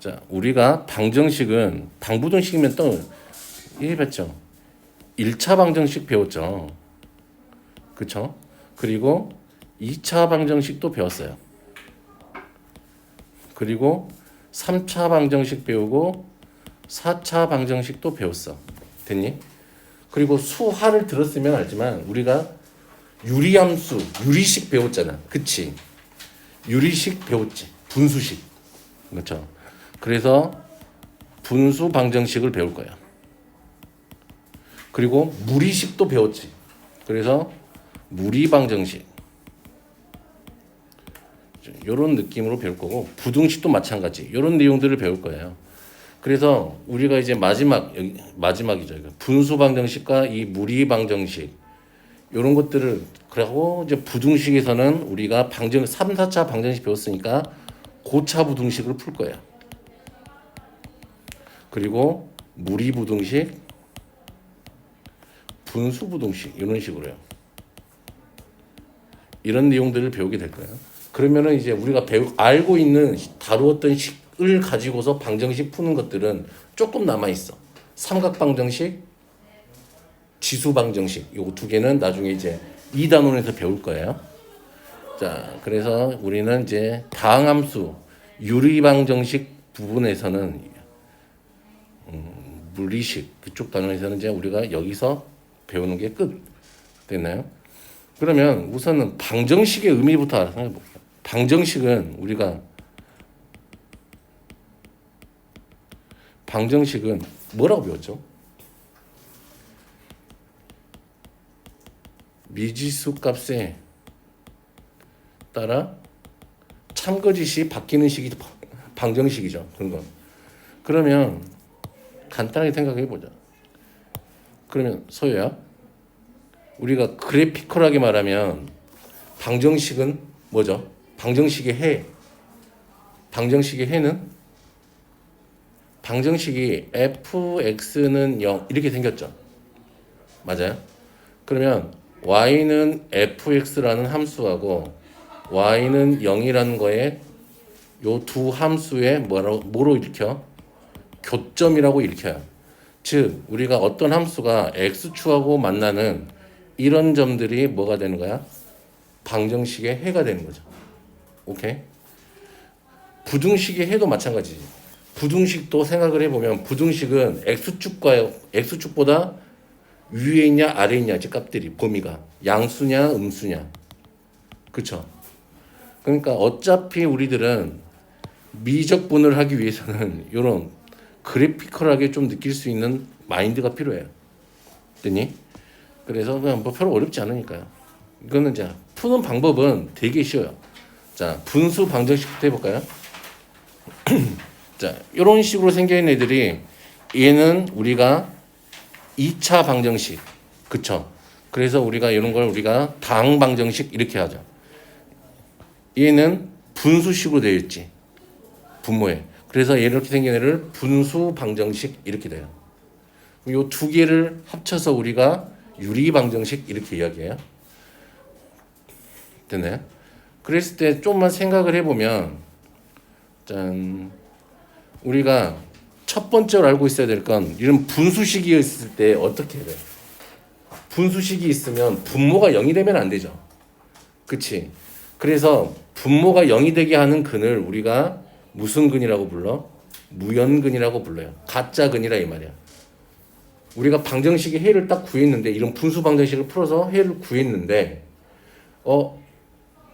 자, 우리가 방정식은 방부등식이면 또 이해했죠. 1차 방정식 배웠죠. 그쵸? 그리고 2차 방정식도 배웠어요. 그리고 3차 방정식 배우고 4차 방정식도 배웠어. 됐니? 그리고 수하를 들었으면 알지만 우리가 유리함수, 유리식 배웠잖아. 그치? 유리식 배웠지. 분수식. 그렇죠? 그래서 분수 방정식을 배울 거야. 그리고 무리식도 배웠지. 그래서 무리 방정식. 이런 느낌으로 배울 거고 부등식도 마찬가지. 이런 내용들을 배울 거예요. 그래서 우리가 이제 마지막이죠. 분수 방정식과 이 무리 방정식 이런 것들을 그러고 이제 부등식에서는 우리가 3, 4차 방정식 배웠으니까 고차 부등식을 풀 거예요. 그리고 무리 부등식, 분수 부등식 이런 식으로요. 이런 내용들을 배우게 될 거예요. 그러면은 이제 우리가 알고 있는 다루었던 식을 가지고서 방정식 푸는 것들은 조금 남아 있어. 삼각 방정식, 지수 방정식 요거 두 개는 나중에 이제 2단원에서 배울 거예요. 자, 그래서 우리는 이제 다항함수 유리 방정식 부분에서는 물리식 그쪽 단원에서는 이제 우리가 여기서 배우는 게 끝 됐나요? 그러면 우선은 방정식의 의미부터 알아서 해볼게요. 방정식은 뭐라고 배웠죠? 미지수 값에 따라 참거짓이 바뀌는 식이 방정식이죠. 그런 건. 그러면 간단하게 생각해 보자. 그러면 소유야, 우리가 그래피컬하게 말하면 방정식은 뭐죠? 방정식의 해는 방정식이 fx는 0 이렇게 생겼죠. 맞아요? 그러면 y는 fx라는 함수하고 y는 0이라는 거에 요 두 함수의 뭐로 일으켜? 교점이라고 일으켜요. 즉 우리가 어떤 함수가 x축하고 만나는 이런 점들이 뭐가 되는 거야? 방정식의 해가 되는 거죠. 오케이? 부등식의 해도 마찬가지지. 부등식도 생각을 해보면 부등식은 x축보다 위에 있냐 아래에 있냐 값들이 범위가 양수냐 음수냐. 그쵸? 그러니까 어차피 우리들은 미적분을 하기 위해서는 이런 그래피컬하게 좀 느낄 수 있는 마인드가 필요해요. 됐니? 그래서 그냥 뭐 별로 어렵지 않으니까요. 이거는 이제 푸는 방법은 되게 쉬워요. 자, 분수 방정식부터 해볼까요? 자, 이런 식으로 생겨있는 애들이 얘는 우리가 2차 방정식, 그쵸? 그래서 우리가 이런 걸 우리가 당 방정식 이렇게 하죠. 얘는 분수식으로 되어 있지, 분모에. 그래서 이렇게 생긴 애를 분수 방정식 이렇게 돼요. 이 두 개를 합쳐서 우리가 유리 방정식 이렇게 이야기해요. 됐나요? 그랬을 때 좀만 생각을 해보면, 짠, 우리가 첫 번째로 알고 있어야 될 건 이런 분수식이 있을 때 어떻게 해야 돼? 분수식이 있으면 분모가 0이 되면 안 되죠. 그치? 그래서 분모가 0이 되게 하는 근을 우리가 무슨 근이라고 불러? 무연근이라고 불러요. 가짜 근이라 이 말이야. 우리가 방정식의 해를 딱 구했는데, 이런 분수 방정식을 풀어서 해를 구했는데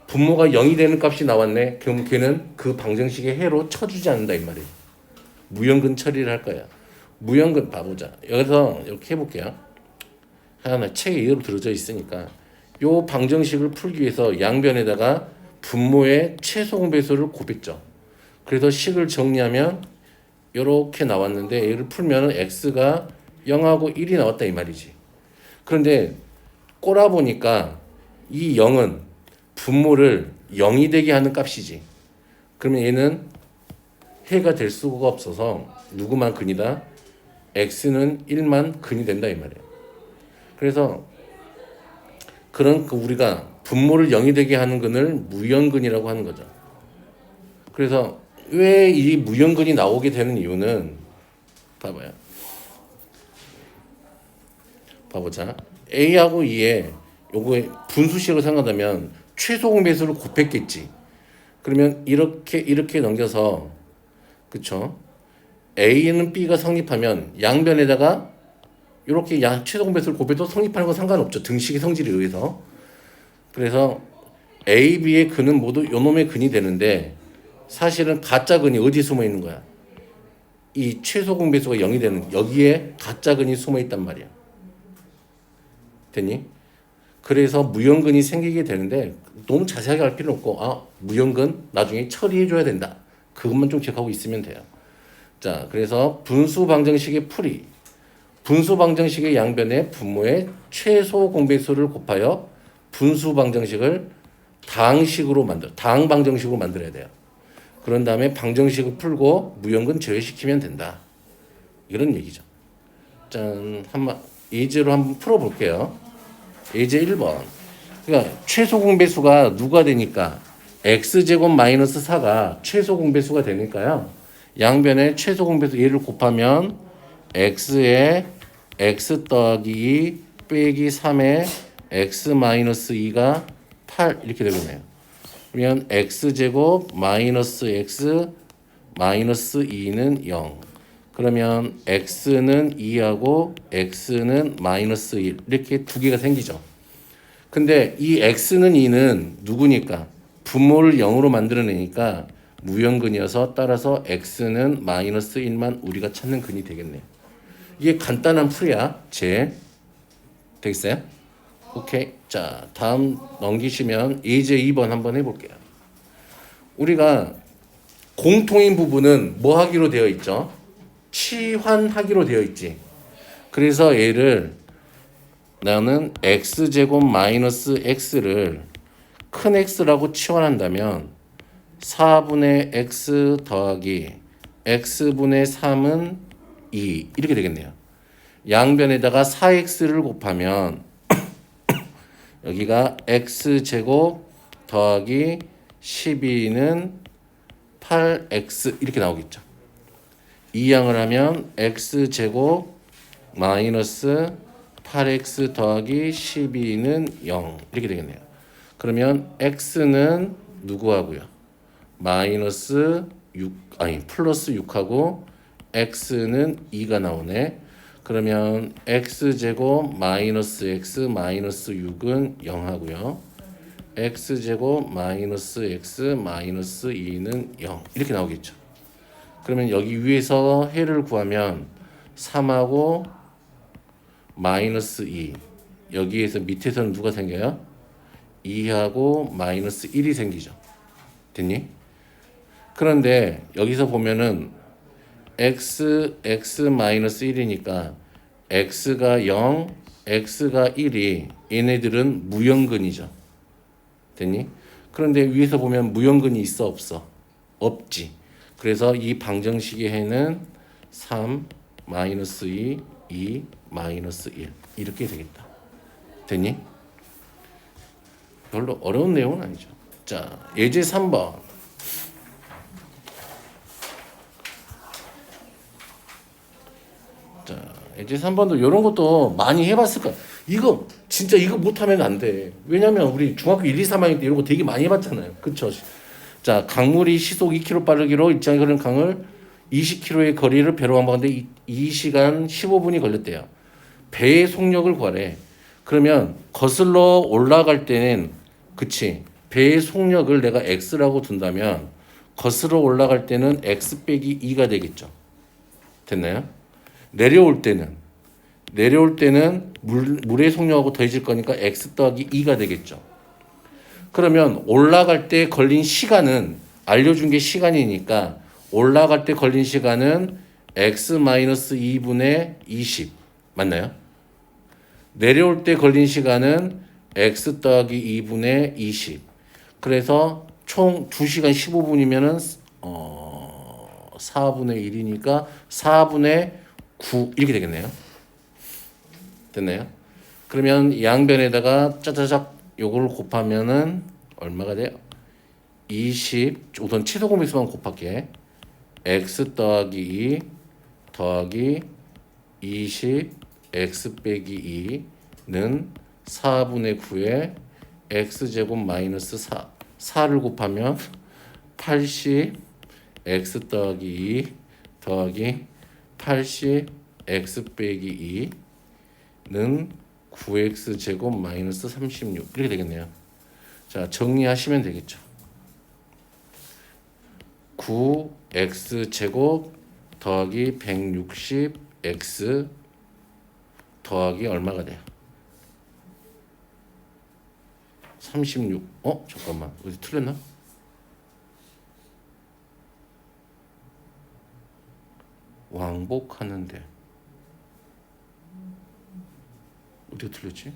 분모가 0이 되는 값이 나왔네. 그럼 걔는 그 방정식의 해로 쳐주지 않는다 이 말이에요. 무연근 처리를 할 거야. 무연근 봐보자. 여기서 이렇게 해볼게요. 하나 책에 이대로 들어져 있으니까 요 방정식을 풀기 위해서 양변에다가 분모의 최소 공배수를 곱했죠. 그래서 식을 정리하면 이렇게 나왔는데 얘를 풀면 x가 0하고 1이 나왔다 이 말이지. 그런데 꼬라보니까 이 0은 분모를 0이 되게 하는 값이지. 그러면 얘는 해가 될 수가 없어서 누구만 근이다? x는 1만 근이 된다 이 말이에요. 그래서 그런 우리가 분모를 0이 되게 하는 근을 무연근이라고 하는 거죠. 그래서 왜 이 무연근이 나오게 되는 이유는 봐봐요. 봐보자. A하고 E에 요거의 분수식으로 생각하면 최소 공배수를 곱했겠지. 그러면 이렇게 넘겨서 그쵸? A는 B가 성립하면 양변에다가 이렇게 최소 공배수를 곱해도 성립하는 건 상관없죠. 등식의 성질에 의해서. 그래서 A, B의 근은 모두 요놈의 근이 되는데 사실은 가짜 근이 어디에 숨어 있는 거야? 이 최소 공배수가 0이 되는 여기에 가짜 근이 숨어 있단 말이야. 됐니? 그래서 무연근이 생기게 되는데 너무 자세하게 알 필요는 없고 무연근 나중에 처리해줘야 된다. 그것만 좀 기억하고 있으면 돼요. 자, 그래서 분수 방정식의 풀이 분수 방정식의 양변에 분모의 최소 공배수를 곱하여 분수 방정식을 당 방정식으로 만들어야 돼요. 그런 다음에 방정식을 풀고 무연근 제외시키면 된다. 이런 얘기죠. 짠, 예제로 한번 풀어볼게요. 예제 1번. 그러니까 최소 공배수가 누가 되니까 x제곱 마이너스 4가 최소 공배수가 되니까요. 양변에 최소 공배수 얘를 곱하면 x에 x 더하기 2 빼기 3에 x 마이너스 2가 8 이렇게 되겠네요. 그러면 x제곱 마이너스 x 마이너스 2는 0. 그러면 x는 2하고 x는 마이너스 1 이렇게 두 개가 생기죠. 근데 이 x는 2는 누구니까? 분모를 0으로 만들어내니까 무연근이어서 따라서 x는 마이너스 1만 우리가 찾는 근이 되겠네요. 이게 간단한 풀이야. 되겠어요? 오케이. 자, 다음 넘기시면 예제 2번 한번 해볼게요. 우리가 공통인 부분은 뭐 하기로 되어 있죠? 치환하기로 되어 있지. 그래서 얘를 나는 x제곱 마이너스 x를 큰 x라고 치환한다면 4분의 x 더하기 x분의 3은 2 이렇게 되겠네요. 양변에다가 4x를 곱하면 여기가 x제곱 더하기 12는 8x 이렇게 나오겠죠. 이항을 하면 x제곱 마이너스 8x 더하기 12는 0 이렇게 되겠네요. 그러면 x는 누구하고요? 마이너스 6 플러스 6하고 x는 2가 나오네. 그러면 x제곱 마이너스 x 마이너스 6은 0 하고요. x제곱 마이너스 x 마이너스 2는 0 이렇게 나오겠죠. 그러면 여기 위에서 해를 구하면 3하고 마이너스 2 여기에서 밑에서는 누가 생겨요? 2하고 마이너스 1이 생기죠. 됐니? 그런데 여기서 보면은 x 마이너스 1이니까 x가 0, x가 1이 얘네들은 무연근이죠. 됐니? 그런데 위에서 보면 무연근이 있어 없어? 없지. 그래서 이 방정식의 해는 3, 마이너스 2, 2, 마이너스 1 이렇게 되겠다. 됐니? 별로 어려운 내용은 아니죠. 자, 예제 3번. 자, 예제 3번도 이런 것도 많이 해봤을 거야. 이거 진짜 이거 못하면 안 돼. 왜냐면 우리 중학교 1, 2, 3학년 때 이런 거 되게 많이 해봤잖아요. 그쵸? 자, 강물이 시속 2km 빠르기로 일정히 흐르는 강을 20km의 거리를 배로 왕복하는데 2시간 15분이 걸렸대요. 배의 속력을 구하래. 그러면 거슬러 올라갈 때는 그치? 배의 속력을 내가 x라고 둔다면 거슬러 올라갈 때는 x 빼기 2가 되겠죠. 됐나요? 내려올 때는 물의 속력하고 더해질 거니까 x 더하기 2가 되겠죠. 그러면 올라갈 때 걸린 시간은 알려준 게 시간이니까 올라갈 때 걸린 시간은 x-2분의 20 맞나요? 내려올 때 걸린 시간은 x 더하기 2분의 20 그래서 총 2시간 15분이면은 4분의 1이니까 4분의 9 이렇게 되겠네요. 됐나요? 그러면 양변에다가 짜자작 요걸 곱하면은 얼마가 돼요? 20 우선 최소 공백수만 곱할게. x 더하기 2 더하기 20 x 빼기 2는 4분의 9에 x제곱 마이너스 4를 곱하면 80 x 더하기 2 더하기 80 x 빼기 2는 9x 제곱 마이너스 36 이렇게 되겠네요. 자, 정리하시면 되겠죠. 9x 제곱 더하기 160x 더하기 얼마가 돼요? 36. 잠깐만. 어디 틀렸나? 왕복하는데 어디가 틀렸지?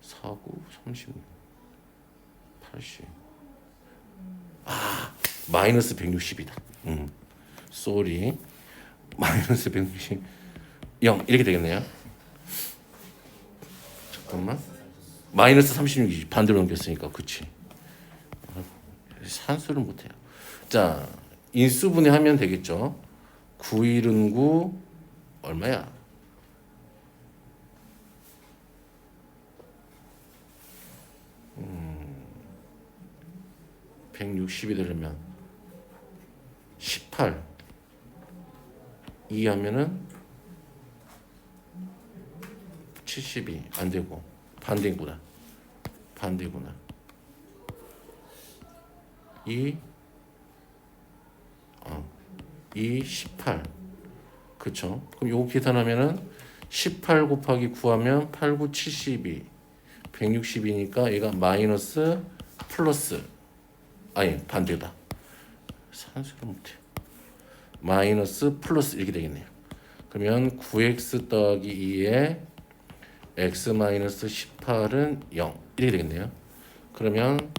49, 36, 80. 마이너스 160이다. 쏘리. 마이너스 160. 0 이렇게 되겠네요. 잠깐만. 마이너스 36이 반대로 넘겼으니까 그치. 산수를 못해요. 자, 인수분해하면 되겠죠. 9일은 9 얼마야? 160이 되려면 18 2 하면은 72 안 되고 반대구나. 2 18 그쵸? 그럼 요거 계산하면은 18 곱하기 9 하면 8, 9, 72 160이니까 얘가 마이너스 플러스 아니 반대다. 산수를 못해. 마이너스 플러스 이렇게 되겠네요. 그러면 9x 더하기 2에 x 마이너스 18은 0 이렇게 되겠네요. 그러면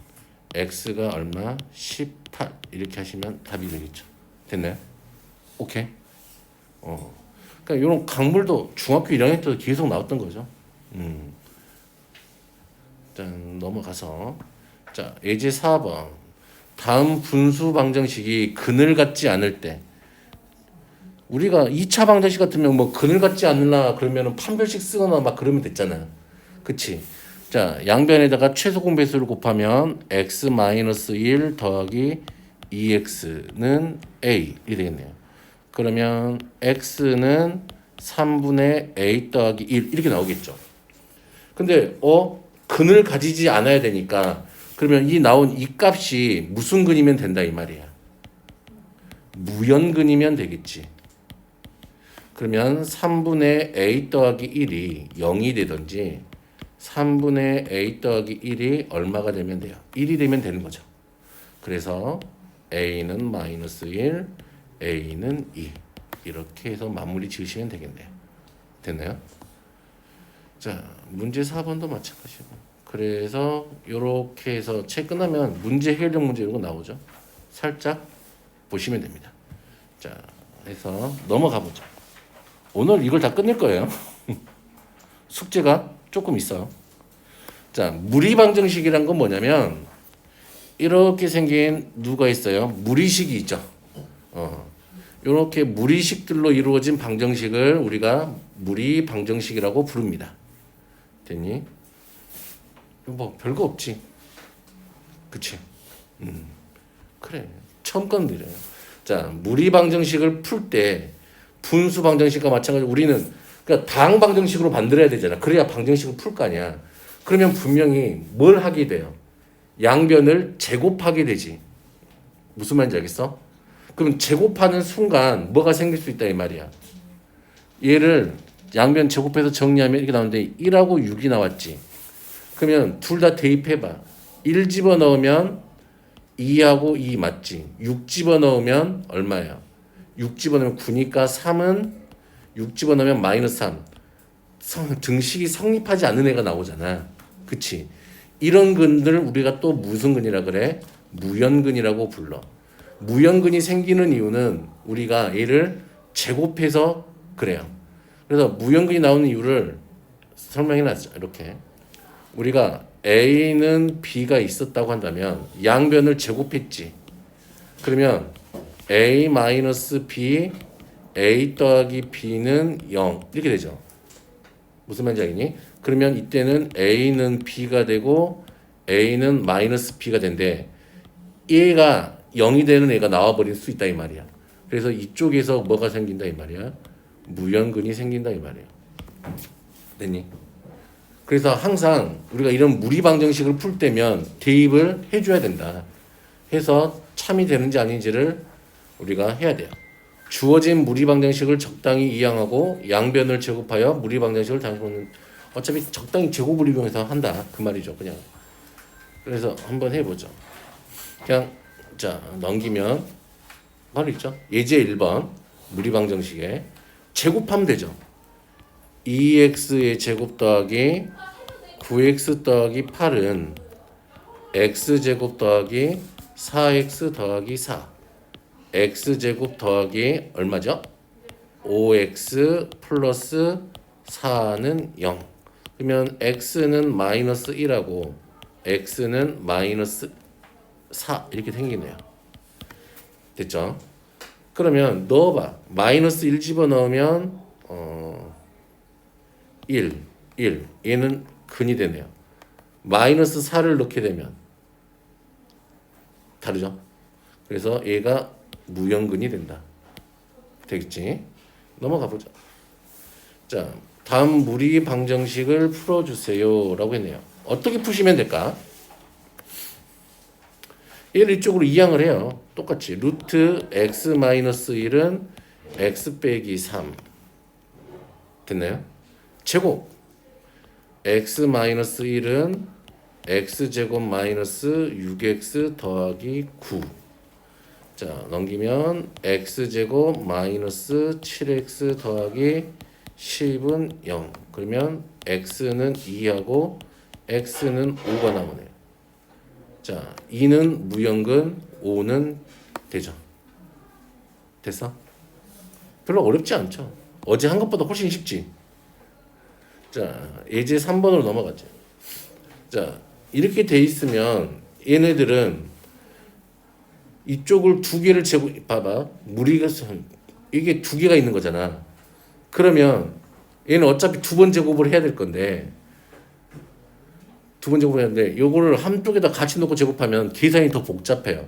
x가 얼마? 18 이렇게 하시면 답이 되겠죠. 됐나요? 오케이. 그러니까 이런 강물도 중학교 1학년 때도 계속 나왔던 거죠. 일단 넘어가서 자 예제 4번 다음 분수 방정식이 근을 갖지 않을 때 우리가 2차 방정식 같으면 뭐 근을 갖지 않나 그러면은 판별식 쓰거나 막 그러면 됐잖아요. 그치? 자 양변에다가 최소 공배수를 곱하면 x-1 더하기 2x는 a 이 되겠네요. 그러면 x는 3분의 a 더하기 1 이렇게 나오겠죠. 근데 근을 가지지 않아야 되니까 그러면 이 나온 이 값이 무슨 근이면 된다 이 말이야. 무연근이면 되겠지. 그러면 3분의 a 더하기 1이 0이 되든지 3분의 a 더하기 1이 얼마가 되면 돼요? 1이 되면 되는 거죠. 그래서 a는 마이너스 1, a는 2 이렇게 해서 마무리 지으시면 되겠네요. 됐나요? 자, 문제 4번도 마찬가지고 그래서 이렇게 해서 책 끝나면 문제 해결형 문제 이런 거 나오죠. 살짝 보시면 됩니다. 자, 해서 넘어가 보죠. 오늘 이걸 다 끝낼 거예요. 숙제가 조금 있어요. 자, 무리방정식이란 건 뭐냐면 이렇게 생긴 누가 있어요? 무리식이 있죠. 이렇게 무리식들로 이루어진 방정식을 우리가 무리방정식이라고 부릅니다. 됐니? 뭐 별거 없지. 그치? 그래. 처음 건 느려요. 자, 무리방정식을 풀 때 분수 방정식과 마찬가지로 우리는 그러니까 다항 방정식으로 만들어야 되잖아. 그래야 방정식을 풀 거 아니야. 그러면 분명히 뭘 하게 돼요? 양변을 제곱하게 되지. 무슨 말인지 알겠어? 그럼 제곱하는 순간 뭐가 생길 수 있다 이 말이야. 얘를 양변 제곱해서 정리하면 이렇게 나오는데 1하고 6이 나왔지. 그러면 둘 다 대입해봐. 1 집어넣으면 2하고 2 맞지. 6 집어넣으면 얼마예요? 6 집어넣으면 9니까 3은 6 집어넣으면 마이너스 3. 등식이 성립하지 않는 애가 나오잖아. 그치? 이런 근들 우리가 또 무슨 근이라 그래? 무연근이라고 불러. 무연근이 생기는 이유는 우리가 얘를 제곱해서 그래요. 그래서 무연근이 나오는 이유를 설명해 놨죠. 이렇게. 우리가 A는 B가 있었다고 한다면 양변을 제곱했지. 그러면 A 마이너스 B, A 더하기 B는 0 이렇게 되죠. 무슨 말인지 알겠니? 그러면 이때는 A는 B가 되고 A는 마이너스 B가 된대. 얘가 0이 되는 애가 나와버릴 수 있다 이 말이야. 그래서 이쪽에서 뭐가 생긴다 이 말이야. 무연근이 생긴다 이 말이야. 됐니? 그래서 항상 우리가 이런 무리방정식을 풀 때면 대입을 해줘야 된다. 해서 참이 되는지 아닌지를 우리가 해야 돼요. 주어진 무리방정식을 적당히 이항하고 양변을 제곱하여 무리방정식을 당신은 어차피 적당히 제곱을 이용해서 한다 그 말이죠. 그냥 그래서 한번 해보죠. 그냥 자 넘기면 바로 있죠. 예제 1번 무리방정식에 제곱하면 되죠. 2x의 제곱 더하기 9x 더하기 8은 x제곱 더하기 4x 더하기 4 x제곱 더하기 얼마죠? 5x 플러스 4는 0 그러면 x는 마이너스 1하고 x는 마이너스 4 이렇게 생기네요. 됐죠? 그러면 넣어봐. 마이너스 1 집어넣으면 1 얘는 근이 되네요. 마이너스 4를 넣게 되면 다르죠? 그래서 얘가 무연근이 된다. 되겠지? 넘어가 보죠. 자, 다음 무리 방정식을 풀어주세요 라고 했네요. 어떻게 푸시면 될까? 얘를 이쪽으로 이항을 해요. 똑같이 루트 x 마이너스 1은 x 빼기 3 됐나요? 제곱 x 마이너스 1은 x제곱 마이너스 6x 더하기 9 자 넘기면 x제곱 마이너스 7x 더하기 10은 0 그러면 x는 2하고 x는 5가 나오네요. 자 2는 무연근 5는 되죠. 됐어? 별로 어렵지 않죠. 어제 한 것보다 훨씬 쉽지. 자 예제 3번으로 넘어가죠. 자 이렇게 돼 있으면 얘네들은 이쪽을 두 개를 제곱 봐봐 무리가 이게 두 개가 있는 거잖아. 그러면 얘는 어차피 두 번 제곱을 해야 될 건데 두 번 제곱을 해야 되는데 요거를 한쪽에다 같이 놓고 제곱하면 계산이 더 복잡해요.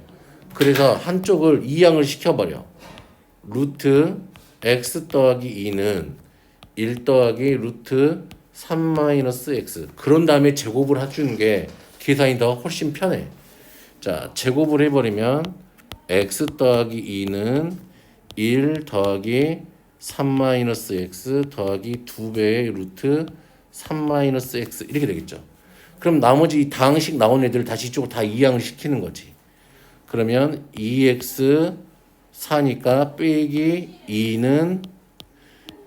그래서 한쪽을 이항을 시켜버려. 루트 x 더하기 2는 1 더하기 루트 3 마이너스 x 그런 다음에 제곱을 해주는 게 계산이 더 훨씬 편해. 자 제곱을 해버리면 x 더하기 2는 1 더하기 3 마이너스 x 더하기 2배의 루트 3 마이너스 x 이렇게 되겠죠. 그럼 나머지 이 다항식 나온 애들 다시 이쪽으로 다 이항을 시키는 거지. 그러면 2x 4니까 빼기 2는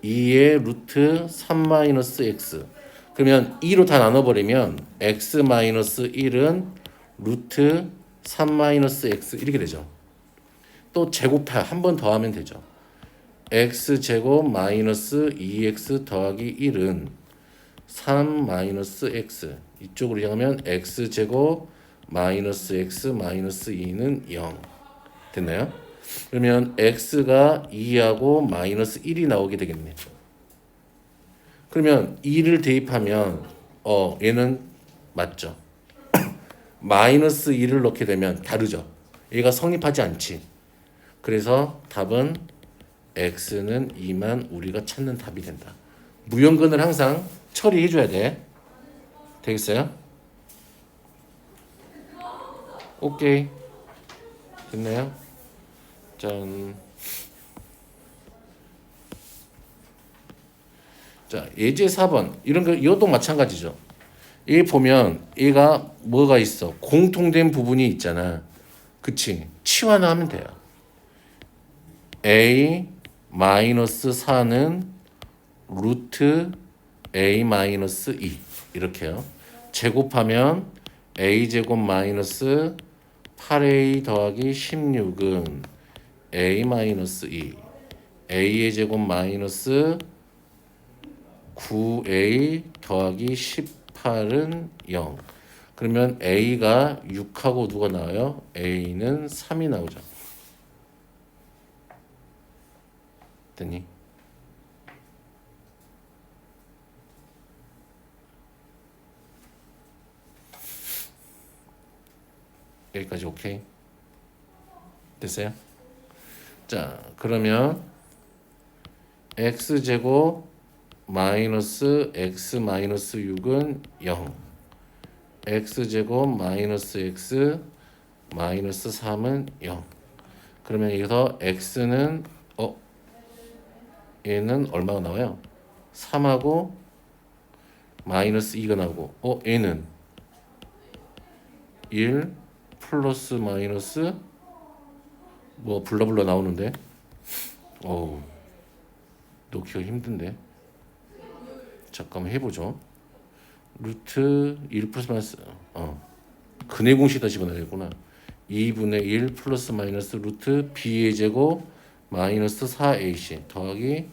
2의 루트 3 마이너스 x 그러면 2로 다 나눠버리면 x 마이너스 1은 루트 3 마이너스 x 이렇게 되죠. 또 제곱해 한 번 더 하면 되죠. x제곱 마이너스 2x 더하기 1은 3 마이너스 x 이쪽으로 이항하면 x제곱 마이너스 x 마이너스 2는 0 됐나요? 그러면 x가 2하고 마이너스 1이 나오게 되겠네. 그러면 2를 대입하면 얘는 맞죠. 마이너스 2를 넣게 되면 다르죠. 얘가 성립하지 않지. 그래서 답은 x는 2만 우리가 찾는 답이 된다. 무연근을 항상 처리해 줘야 돼. 되겠어요? 오케이. 됐나요? 짠. 자, 예제 4번. 이것도 마찬가지죠. 얘 보면 얘가 뭐가 있어? 공통된 부분이 있잖아. 그치? 치환을 하면 돼요. a 마이너스 4는 루트 a 마이너스 2 이렇게요. 제곱하면 a 제곱 마이너스 8a 더하기 16은 a 마이너스 2 a의 제곱 마이너스 9a 더하기 18은 0 그러면 A가 6하고 누가 나와요? A는 3이 나오죠. 됐니? 여기까지 오케이? 됐어요? 자, 그러면 x제곱 마이너스 x 마이너스 6은 0. x제곱 마이너스 x 마이너스 3은 0. 그러면 여기서 x는 얘는 얼마가 나와요? 3하고 마이너스 2가 나오고 얘는 1 플러스 마이너스 뭐 블러블러 나오는데 어우 놓기가 힘든데 잠깐만 해보죠. 루트 1 플러스 마이너스 근의 공식에다 집어넣어야겠구나. 2분의 1 플러스 마이너스 루트 b의 제곱 마이너스 4ac 더하기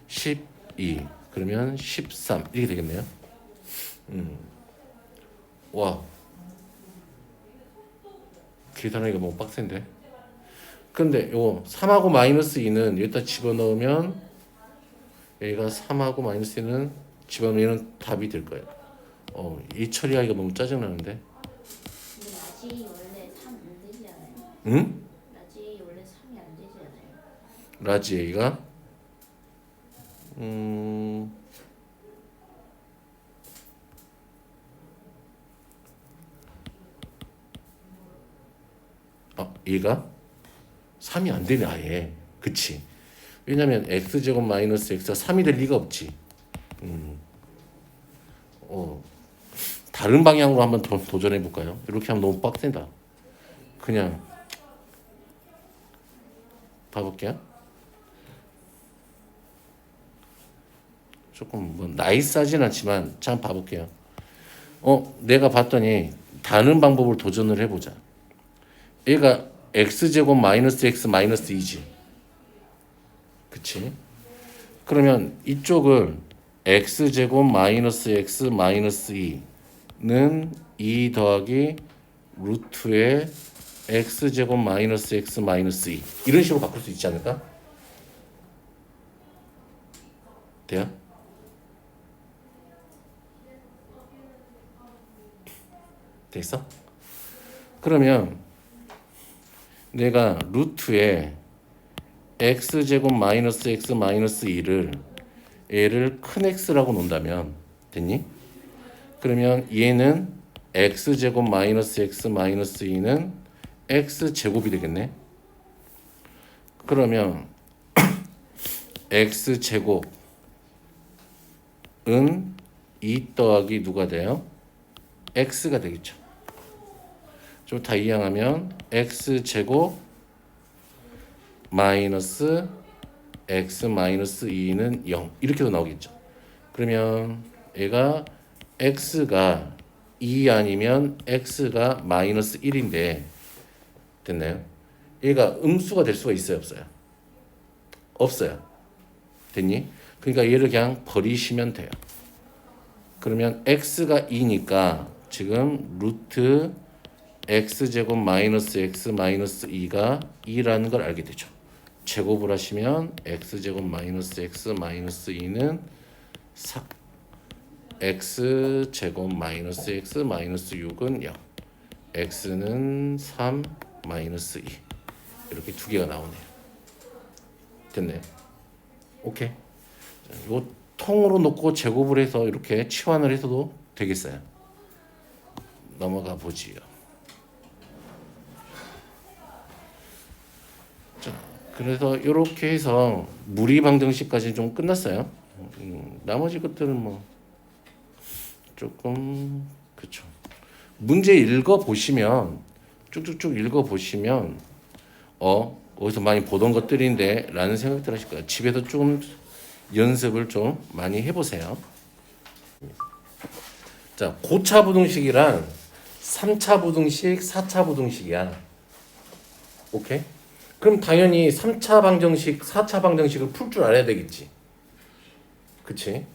12 그러면 13 이렇게 되겠네요. 와 계산하기가 너무 빡센데. 근데 요 3하고 마이너스 2는 여기다 집어넣으면 얘가 3하고 마이너스 2는 집어넣으면 답이 될 거예요. 이 처리하기가 너무 짜증나는데. 근데 라지 원래 3 안 되지 않아요? 응? 라지 원래 3이 안 되지 않아요? 라지 A가 얘가 3이 안 되네 아예. 그치? 왜냐면 x제곱 마이너스 x가 3이 될 리가 없지. 다른 방향으로 한번 도전해 볼까요? 이렇게 하면 너무 빡센다. 그냥 봐볼게요. 조금 뭐 나이스하진 않지만 참 봐볼게요. 내가 봤더니 다른 방법을 도전을 해보자. 얘가 x제곱 마이너스 x 마이너스 2지. 그치? 그러면 이쪽을 x제곱 마이너스 x 마이너스 2는 2 더하기 루트의 x제곱 마이너스 x 마이너스 2 이런 식으로 바꿀 수 있지 않을까? 돼요? 됐어? 그러면 내가 루트에 x제곱 마이너스 x 마이너스 2를 얘를 큰 x라고 놓는다면 됐니? 그러면 얘는 x제곱 마이너스 x 마이너스 2는 x제곱이 되겠네. 그러면 x제곱은 2 더하기 누가 돼요? x가 되겠죠. 좀 다 이항하면 x제곱 마이너스 x 마이너스 2는 0 이렇게도 나오겠죠. 그러면 얘가 x가 2 아니면 x가 마이너스 1인데 됐나요? 얘가 음수가 될 수가 있어요 없어요? 없어요. 됐니? 그러니까 얘를 그냥 버리시면 돼요. 그러면 x가 2니까 지금 루트 x제곱 마이너스 x 마이너스 2가 2라는 걸 알게 되죠. 제곱을 하시면 x제곱 마이너스 x 마이너스 2는 4 x제곱 마이너스 x 마이너스 6은 0 x는 3 마이너스 2 이렇게 두 개가 나오네요. 됐네요. 오케이. 요 통으로 놓고 제곱을 해서 이렇게 치환을 해서도 되겠어요. 넘어가 보지요. 자, 그래서 이렇게 해서 무리방정식까지 좀 끝났어요. 나머지 것들은 뭐 조금 그쵸. 문제 읽어 보시면 쭉쭉쭉 읽어 보시면 어디서 많이 보던 것들인데 라는 생각들 하실 거예요. 집에서 좀 연습을 좀 많이 해보세요. 자, 고차 부등식이란 3차 부등식, 4차 부등식이야. 오케이? 그럼 당연히 3차 방정식, 4차 방정식을 풀 줄 알아야 되겠지. 그치?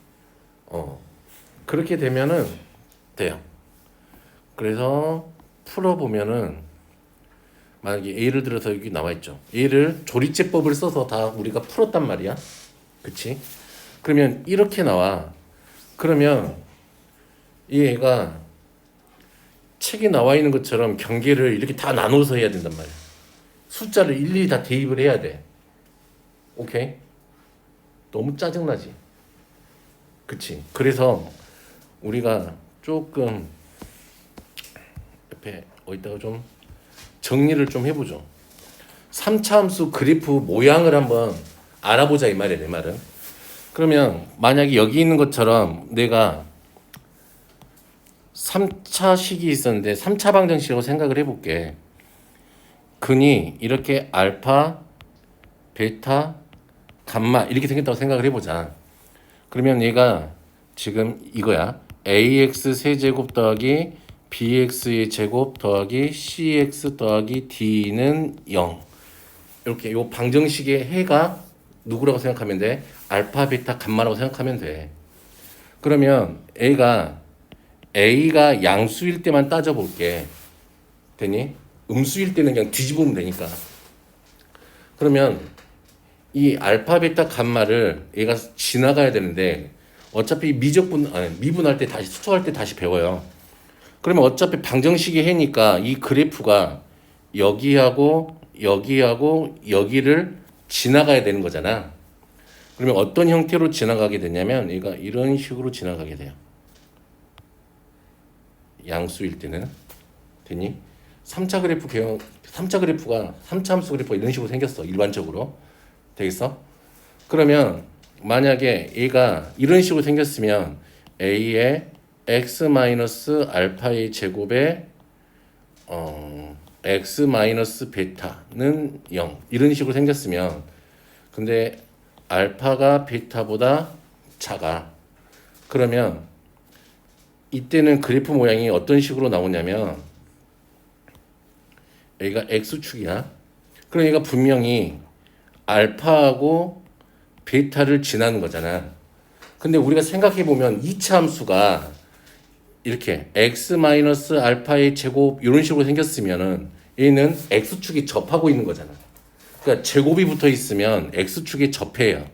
그렇게 되면은 돼요. 그래서 풀어보면은 만약에 예를 들어서 여기 나와 있죠. 얘를 조리제법을 써서 다 우리가 풀었단 말이야. 그치? 그러면 이렇게 나와. 그러면 이 애가 책에 나와 있는 것처럼 경계를 이렇게 다 나눠서 해야 된단 말이야. 숫자를 일일이 다 대입을 해야 돼. 오케이? 너무 짜증나지? 그치? 그래서 우리가 조금 옆에 어디다가 좀 정리를 좀 해보죠. 3차 함수 그래프 모양을 한번 알아보자 이 말이야, 내 말은. 그러면 만약에 여기 있는 것처럼 내가 3차식이 있었는데 3차 방정식이라고 생각을 해볼게. 근이 이렇게 알파, 베타, 감마 이렇게 생겼다고 생각을 해보자. 그러면 얘가 지금 이거야. ax 세제곱 더하기 bx의 제곱 더하기 cx 더하기 d는 0. 이렇게 요 방정식의 해가 누구라고 생각하면 돼? 알파, 베타, 감마라고 생각하면 돼. 그러면 a가 양수일 때만 따져볼게. 되니? 음수일 때는 그냥 뒤집으면 되니까. 그러면 이 알파, 베타, 감마를 얘가 지나가야 되는데 어차피 미분할 때 다시 수소할 때 다시 배워요. 그러면 어차피 방정식이 해니까 이 그래프가 여기하고 여기하고 여기를 지나가야 되는 거잖아. 그러면 어떤 형태로 지나가게 되냐면 얘가 이런 식으로 지나가게 돼요. 양수일 때는. 됐니? 3차 그래프가 3차 함수 그래프가 이런 식으로 생겼어. 일반적으로. 되겠어? 그러면 만약에 얘가 이런 식으로 생겼으면 a의 x 마이너스 알파의 제곱에 x 마이너스 베타는 0 이런 식으로 생겼으면 근데 알파가 베타보다 작아. 그러면 이때는 그래프 모양이 어떤 식으로 나오냐면 얘가 x축이야. 그럼 얘가 분명히 알파하고 베타를 지나는 거잖아. 근데 우리가 생각해 보면 2차 함수가 이렇게 x 마이너스 알파의 제곱 이런 식으로 생겼으면은 얘는 x축이 접하고 있는 거잖아. 그러니까 제곱이 붙어 있으면 x축이 접해요.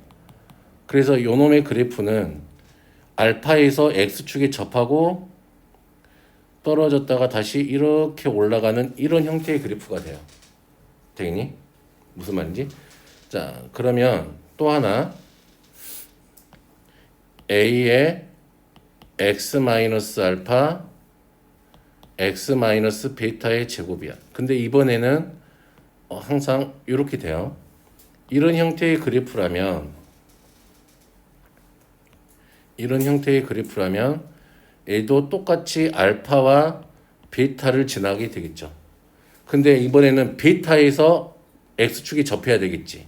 그래서 요 놈의 그래프는 알파에서 x축에 접하고 떨어졌다가 다시 이렇게 올라가는 이런 형태의 그래프가 돼요. 되겠니? 무슨 말인지? 자, 그러면 또 하나 a의 x 마이너스 알파 x 마이너스 베타의 제곱이야. 근데 이번에는 항상 이렇게 돼요. 이런 형태의 그래프라면 얘도 똑같이 알파와 베타를 지나게 되겠죠. 근데 이번에는 베타에서 x축이 접해야 되겠지.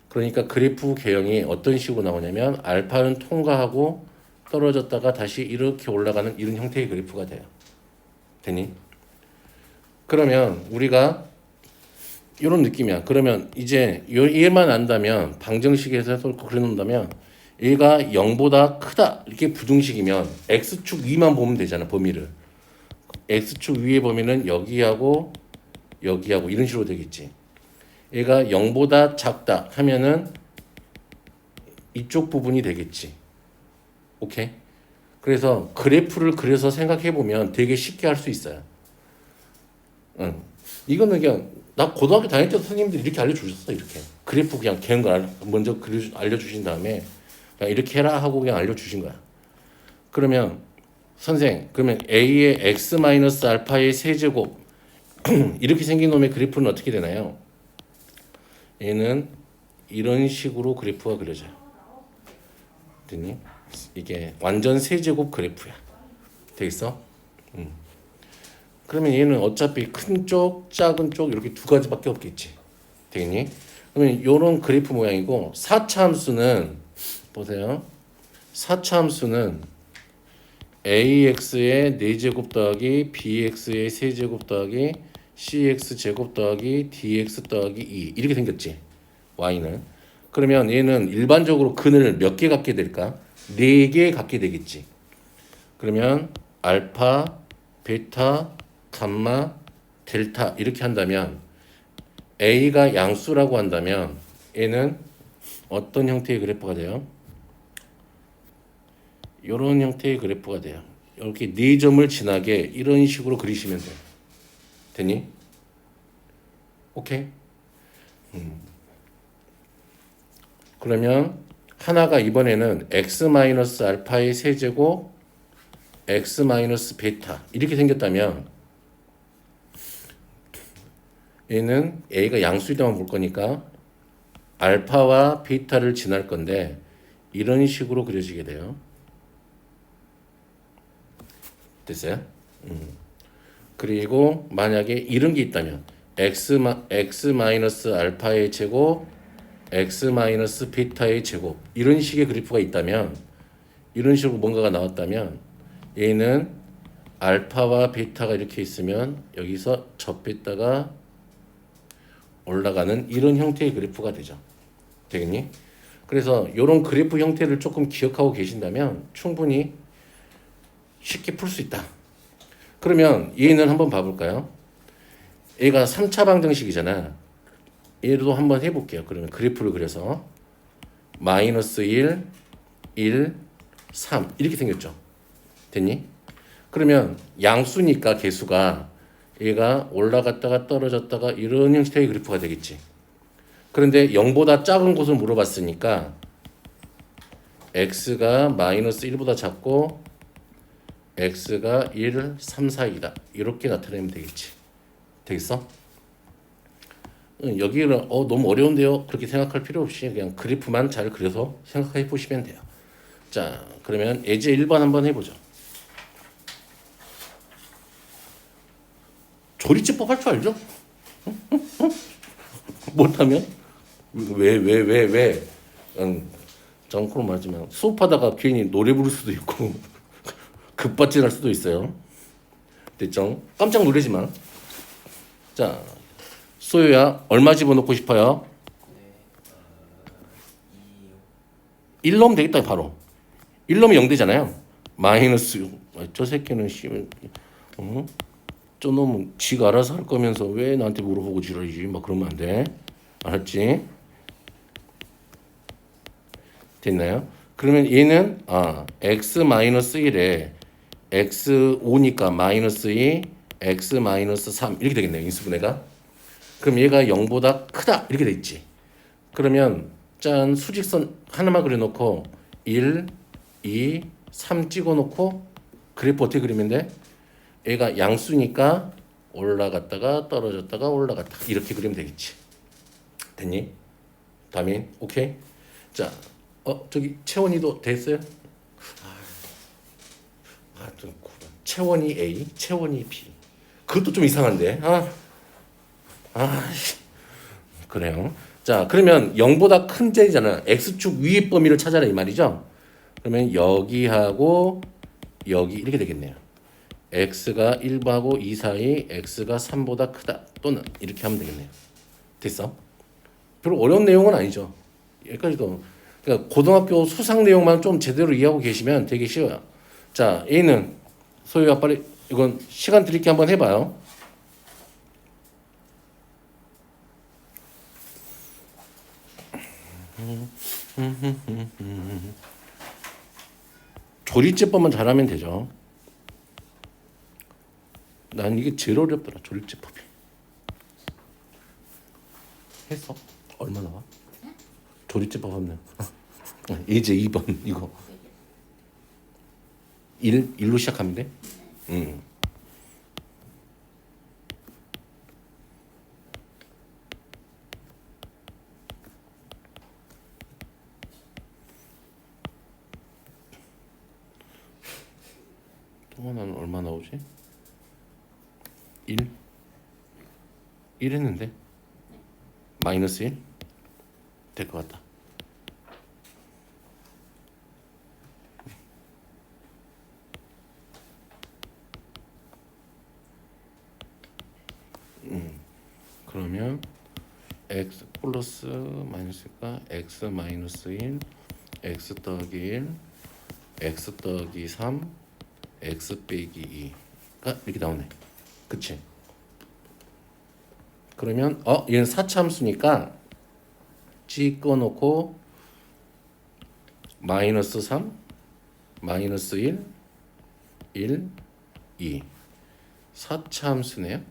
그러니까 그래프 개형이 어떤 식으로 나오냐면 알파는 통과하고 떨어졌다가 다시 이렇게 올라가는 이런 형태의 그래프가 돼요. 되니? 그러면 우리가 이런 느낌이야. 그러면 이제 얘만 안다면 방정식에서 그려 놓는다면 얘가 0보다 크다 이렇게 부등식이면 x축 위만 보면 되잖아. 범위를 x축 위의 범위는 여기하고 여기하고 이런 식으로 되겠지. 얘가 0보다 작다 하면은 이쪽 부분이 되겠지. 오케이? 그래서 그래프를 그려서 생각해 보면 되게 쉽게 할 수 있어요. 이거는 그냥 나 고등학교 다닐 때도 선생님들이 이렇게 알려주셨어. 이렇게 그래프 그냥 개는 걸 먼저 알려주신 다음에 그냥 이렇게 해라 하고 그냥 알려주신 거야. 그러면 선생 그러면 a의 x 마이너스 알파의 세제곱 이렇게 생긴 놈의 그래프는 어떻게 되나요? 얘는 이런 식으로 그래프가 그려져요. 됐니? 이게 완전 세제곱 그래프야. 되겠어? 그러면 얘는 어차피 큰 쪽, 작은 쪽 이렇게 두 가지밖에 없겠지. 되겠니? 그러면 요런 그래프 모양이고 4차 함수는 보세요. 4차 함수는 ax의 4제곱 더하기 bx의 세제곱 더하기 cx 제곱 더하기 dx 더하기 2 이렇게 생겼지. y는. 그러면 얘는 일반적으로 근을 몇 개 갖게 될까? 4개 갖게 되겠지. 그러면 알파, 베타, 감마, 델타 이렇게 한다면 A가 양수라고 한다면 얘는 어떤 형태의 그래프가 돼요? 이런 형태의 그래프가 돼요. 이렇게 네 점을 지나게 이런 식으로 그리시면 돼요. 되니? 오케이? 그러면 하나가 이번에는 x-알파의 세제곱 x-베타 이렇게 생겼다면 얘는 A가 양수이다만 볼 거니까 알파와 베타를 지날 건데 이런 식으로 그려지게 돼요. 됐어요? 그리고 만약에 이런 게 있다면 x-알파의 제곱 x-베타의 제곱 이런 식의 그래프가 있다면 이런 식으로 뭔가가 나왔다면 얘는 알파와 베타가 이렇게 있으면 여기서 접했다가 올라가는 이런 형태의 그래프가 되죠. 되겠니? 그래서 이런 그래프 형태를 조금 기억하고 계신다면 충분히 쉽게 풀 수 있다. 그러면 얘는 한번 봐볼까요? 얘가 3차 방정식이잖아. 얘도 한번 해볼게요. 그러면 그래프를 그려서 마이너스 1, 1, 3 이렇게 생겼죠. 됐니? 그러면 양수니까 개수가 얘가 올라갔다가 떨어졌다가 이런 형태의 그래프가 되겠지. 그런데 0보다 작은 곳을 물어봤으니까 x가 마이너스 1보다 작고 x가 1, 3, 4이다. 이렇게 나타내면 되겠지. 되겠어? 여기는 너무 어려운데요. 그렇게 생각할 필요 없이 그냥 그래프만 잘 그려서 생각해 보시면 돼요. 자, 그러면 예제 1번 한번 해보죠. 조리제법 할 줄 알죠? 못하면 왜 정크로 말하지만 수업하다가 괜히 노래 부를 수도 있고 급발진할 수도 있어요. 됐죠? 깜짝 놀라지 마. 자, 소유야 얼마 집어넣고 싶어요? 1 넣으면 되겠다. 바로 1 넣으면 0 되잖아요. 마이너스 6. 저 새끼는 저 놈은 지가 알아서 할 거면서 왜 나한테 물어보고 지랄이지? 막 그러면 안 돼. 알았지? 됐나요? 그러면 얘는 x-1에 x5니까 마이너스 2, x-3 이렇게 되겠네요. 인수분해가. 그럼 얘가 0보다 크다 이렇게 돼 있지. 그러면 짠 수직선 하나만 그려놓고 1, 2, 3 찍어놓고 그래프 어떻게 그리면 돼? 얘가 양수니까 올라갔다가 떨어졌다가 올라갔다 이렇게 그리면 되겠지. 됐니? 다민 오케이. 자, 저기 채원이도 됐어요? 좀 채원이 A, 채원이 B. 그것도 좀 이상한데. 그래요. 자, 그러면 0보다 큰 쟤잖아. x축 위의 범위를 찾아라 이 말이죠. 그러면 여기하고 여기 이렇게 되겠네요. x가 1하고 2 사이 x가 3보다 크다 또는 이렇게 하면 되겠네요. 됐어? 별로 어려운 내용은 아니죠. 여기까지도 그러니까 고등학교 수상 내용만 좀 제대로 이해하고 계시면 되게 쉬워요. 자, A는 소유가 빨리 이건 시간 드릴게 한번 해봐요. 조리제법만 잘하면 되죠. 난 이게 제일 어렵더라. 조리제법이. 했어? 얼마 나와? 조리제법 하면 예제 2번 이거 1로 시작하면 돼? 동원아는 얼마 나오지? 1 했는데 마이너스 1 될 것 같다. 그러면 x 플러스 마이너스니까 x 마이너스 1 x 더하기 1 x 더하기 3 x 빼기 2 이렇게 나오네. 그치? 그러면 얘는 4차함수니까 찍어놓고 마이너스 3, 마이너스 1, 1, 2. 4차함수네요.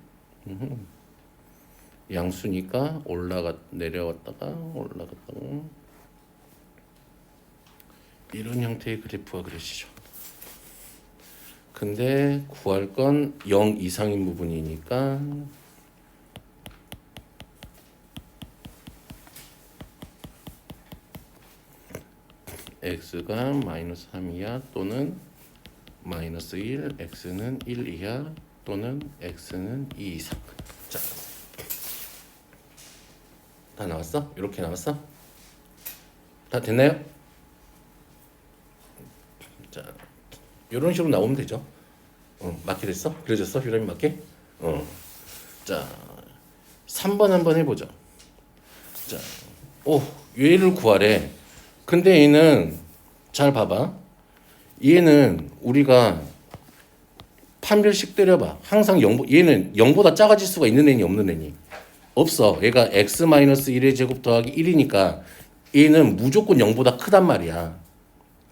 양수니까 내려갔다가 이런 형태의 그래프가 그려지죠. 근데 구할 건 0 이상인 부분이니까 x가 마이너스 3 이하 또는 마이너스 1, x는 1 이하 또는 x는 2 이상. 자, 다 나왔어? 이렇게 나왔어? 다 됐나요? 자, 이런 식으로 나오면 되죠. 맞게 됐어? 그려졌어? 휴라민 맞게? 자, 3번 한번 해보죠. 자, 얘를 구하래. 근데 얘는 잘 봐봐. 얘는 우리가 판별식 때려봐. 항상 얘는 0보다 작아질 수가 있는 애니 없는 애니? 없어. 얘가 x-1의 제곱 더하기 1이니까 얘는 무조건 0보다 크단 말이야.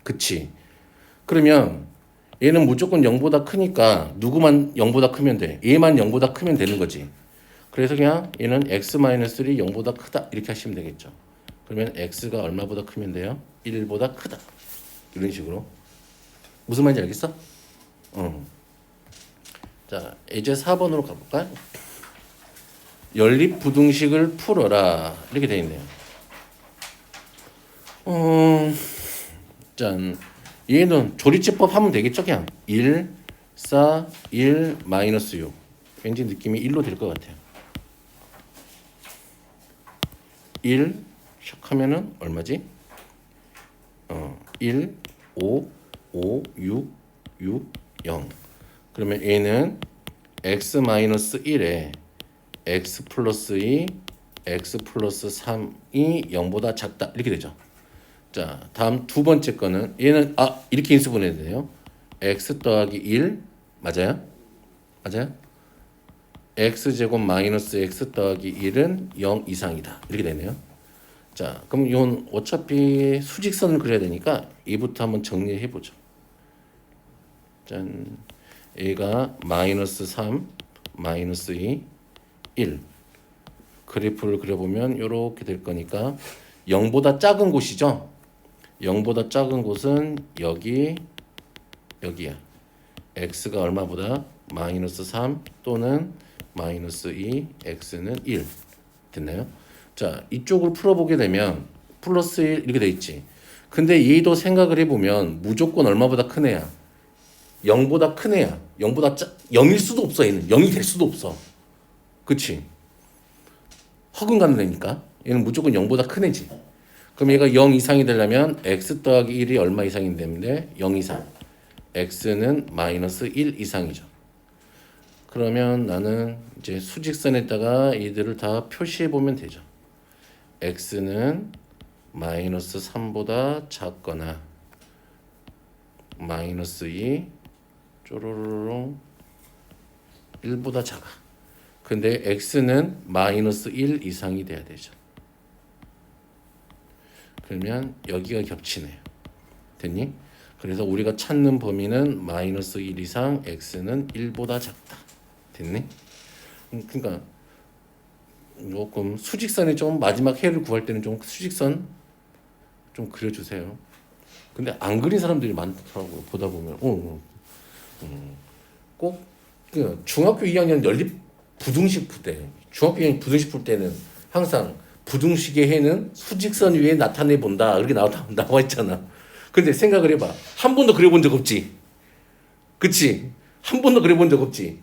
그치? 그러면 얘는 무조건 0보다 크니까 누구만 0보다 크면 돼? 얘만 0보다 크면 되는 거지. 그래서 그냥 얘는 x-1이 0보다 크다 이렇게 하시면 되겠죠. 그러면 x가 얼마보다 크면 돼요? 1보다 크다. 이런 식으로. 무슨 말인지 알겠어? 자, 이제 4번으로 가볼까요? 연립부등식을 풀어라. 이렇게 되어 있네요. 짠. 얘는 조리제법 하면 되겠죠? 그냥 1, 4, 1, 마이너스 6. 왠지 느낌이 1로 될 것 같아요. 1, 샥 하면은 얼마지? 1, 5, 5, 6, 6, 0. 그러면 얘는 x-1에 x 플러스 2, x 플러스 3이 0보다 작다. 이렇게 되죠. 자, 다음 두 번째 거는 얘는 이렇게 인수분해야 돼요. x 더하기 1 맞아요? 맞아요? x제곱 마이너스 x 더하기 1은 0 이상이다. 이렇게 되네요. 자, 그럼 이건 어차피 수직선을 그려야 되니까 얘부터 한번 정리해 보죠. 짠. 얘가 마이너스 3, 마이너스 2, 1. 그래프를 그려보면 이렇게 될 거니까 0보다 작은 곳이죠. 0보다 작은 곳은 여기야. x가 얼마보다? 마이너스 3 또는 마이너스 2, x는 1. 됐나요? 자, 이쪽을 풀어보게 되면 플러스 1 이렇게 돼 있지. 근데 얘도 생각을 해보면 무조건 얼마보다 큰 애야? 0보다 큰 애야. 0일 수도 없어. 얘는 0이 될 수도 없어. 그치? 허근 가는 애니까 얘는 무조건 0보다 큰 애지. 그럼 얘가 0 이상이 되려면 x 더하기 1이 얼마 이상이 되는데 0 이상. x는 마이너스 1 이상이죠. 그러면 나는 이제 수직선에다가 이들을 다 표시해 보면 되죠. x는 마이너스 3보다 작거나 마이너스 2 쪼로로롱 1보다 작아. 근데 x는 마이너스 1 이상이 돼야 되죠. 그러면 여기가 겹치네요. 됐니? 그래서 우리가 찾는 범위는 마이너스 1 이상 x는 1보다 작다. 됐니? 그러니까 조금 수직선에 좀 마지막 해를 구할 때는 좀 수직선 좀 그려주세요. 근데 안 그린 사람들이 많더라고요. 보다 보면 꼭 중학교 2학년 연립 부등식 풀 때, 중학교 2학년 부등식 풀 때는 항상 부등식의 해는 수직선 위에 나타내 본다. 이렇게 나와 있잖아. 근데 생각을 해봐. 한 번도 그려본 적 없지. 그치? 한 번도 그려본 적 없지.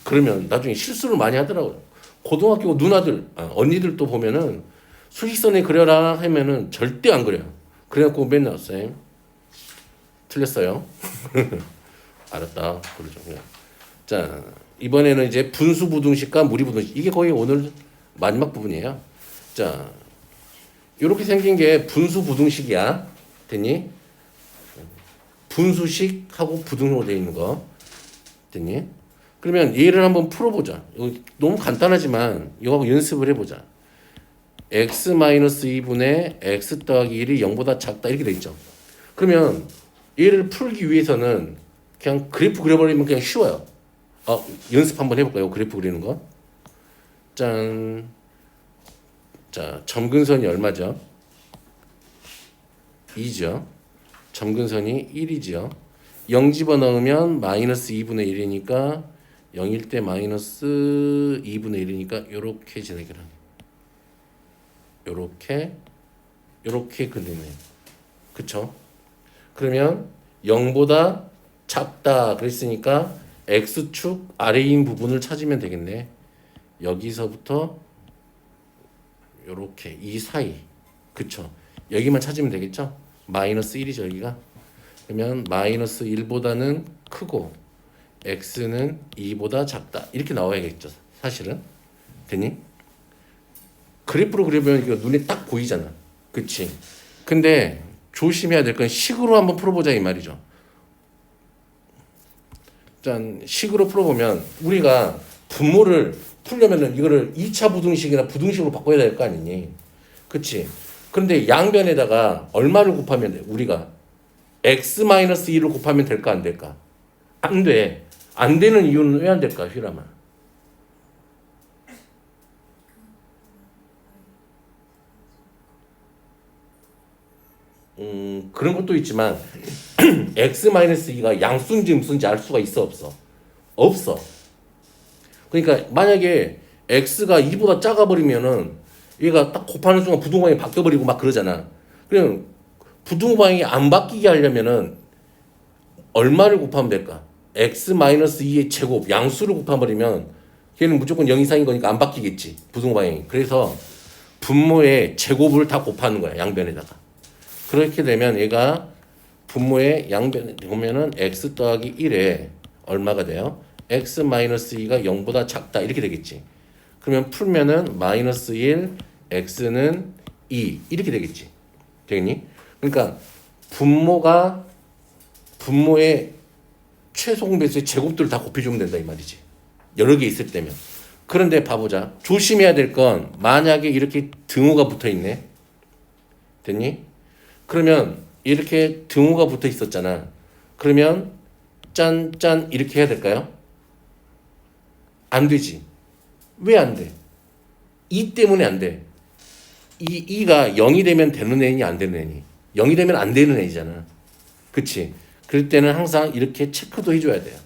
그러면 나중에 실수를 많이 하더라고요. 고등학교 누나들, 언니들도 보면은 수직선에 그려라 하면은 절대 안 그려요. 그래갖고 맨날 쌤 틀렸어요. 알았다. 그러죠. 그냥. 자, 이번에는 이제 분수부등식과 무리부등식. 이게 거의 오늘 마지막 부분이에요. 자, 이렇게 생긴 게 분수부등식이야. 됐니? 분수식하고 부등으로 되어 있는 거. 됐니? 그러면 얘를 한번 풀어보자. 이거 너무 간단하지만 이거 연습을 해보자. x-2분의 x 더하기 1이 0보다 작다 이렇게 돼 있죠. 그러면 얘를 풀기 위해서는 그냥 그래프 그려버리면 그냥 쉬워요. 연습 한번 해볼까요? 그래프 그리는 거. 짠. 자, 점근선이 얼마죠? 2죠. 점근선이 1이죠. 0 집어넣으면 마이너스 2분의 1이니까 0일 때 마이너스 2분의 1이니까 요렇게 진행을 하네. 요렇게 그리네요. 그쵸? 그러면 0보다 작다 그랬으니까 x축 아래인 부분을 찾으면 되겠네. 여기서부터 요렇게 이 사이. 그쵸? 여기만 찾으면 되겠죠? 마이너스 1이죠 여기가. 그러면 마이너스 1보다는 크고 x는 2보다 작다 이렇게 나와야겠죠 사실은. 됐니? 그래프로 그려보면 이거 눈에 딱 보이잖아. 그치? 근데 조심해야 될 건 식으로 한번 풀어보자 이 말이죠. 짠, 식으로 풀어보면 우리가 분모를 풀려면은 이거를 2차 부등식이나 부등식으로 바꿔야 될 거 아니니? 그치? 그런데 양변에다가 얼마를 곱하면 돼? 우리가 x-2를 곱하면 될까 안 될까? 안 돼. 안 되는 이유는 왜 안 될까, 휘람아? 그런 것도 있지만 x-2가 양수인지 음수인지 알 수가 있어 없어? 없어. 그러니까 만약에 x가 2보다 작아 버리면은 얘가 딱 곱하는 순간 부등호방이 바뀌어 버리고 막 그러잖아. 그냥 부등호방이 안 바뀌게 하려면은 얼마를 곱하면 될까? x-2의 제곱 양수를 곱해버리면 걔는 무조건 0 이상인 거니까 안 바뀌겠지 부등호방이. 그래서 분모의 제곱을 다 곱하는 거야 양변에다가. 그렇게 되면 얘가 분모의 양변에 보면은 x 더하기 1에 얼마가 돼요? x-2가 0보다 작다 이렇게 되겠지. 그러면 풀면은 마이너스 1 x는 2 이렇게 되겠지. 되겠니? 그러니까 분모의 최소 공배수의 제곱들을 다 곱해주면 된다 이 말이지. 여러 개 있을 때면. 그런데 봐보자. 조심해야 될 건 만약에 이렇게 등호가 붙어 있네. 됐니? 그러면 이렇게 등호가 붙어 있었잖아. 그러면 짠짠 이렇게 해야 될까요? 안 되지. 왜 안 돼? 2 때문에 안 돼. 2가 0이 되면 되는 애니 안 되는 애니? 0이 되면 안 되는 애잖아. 그치? 그럴 때는 항상 이렇게 체크도 해줘야 돼요.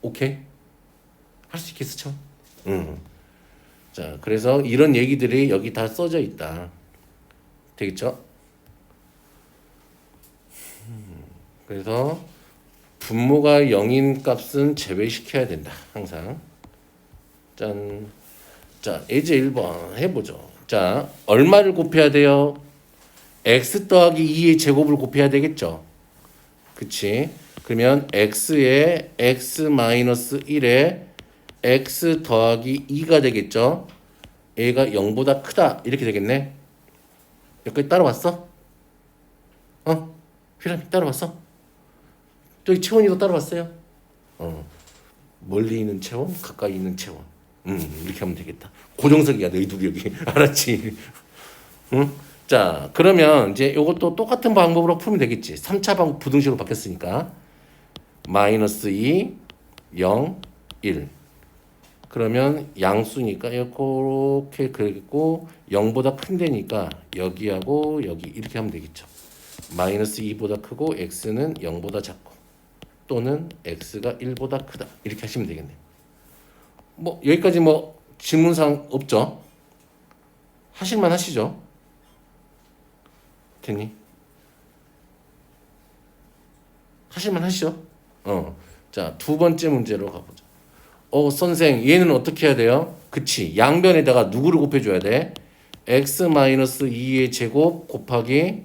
오케이? 할 수 있겠어, 참? 응. 자, 그래서 이런 얘기들이 여기 다 써져 있다. 되겠죠? 그래서 분모가 0인 값은 제외시켜야 된다. 항상. 짠. 자, 예제 1번 해보죠. 자, 얼마를 곱해야 돼요? x 더하기 2의 제곱을 곱해야 되겠죠? 그치? 그러면 x에 x-1에 x 더하기 2가 되겠죠? 얘가 0보다 크다 이렇게 되겠네. 여기까지 따라왔어? 휘람이 따라왔어? 저기 채원이도 따라왔어요? 멀리 있는 채원, 가까이 있는 채원. 이렇게 하면 되겠다. 고정석이야 너희 둘이 여기. 알았지? 응? 자, 그러면 이제 이것도 똑같은 방법으로 풀면 되겠지. 3차 부등식으로 바뀌었으니까. 마이너스 2, 0, 1. 그러면 양수니까 이렇게 그리고 0보다 큰 데니까 여기하고 여기 이렇게 하면 되겠죠. 마이너스 2보다 크고 x는 0보다 작고 또는 x가 1보다 크다. 이렇게 하시면 되겠네. 뭐 여기까지 뭐 질문사항 없죠? 하실만 하시죠? 됐니? 하실만 하시죠? 자, 두 번째 문제로 가보자. 선생, 얘는 어떻게 해야 돼요? 그치. 양변에다가 누구를 곱해줘야 돼? x-2의 제곱 곱하기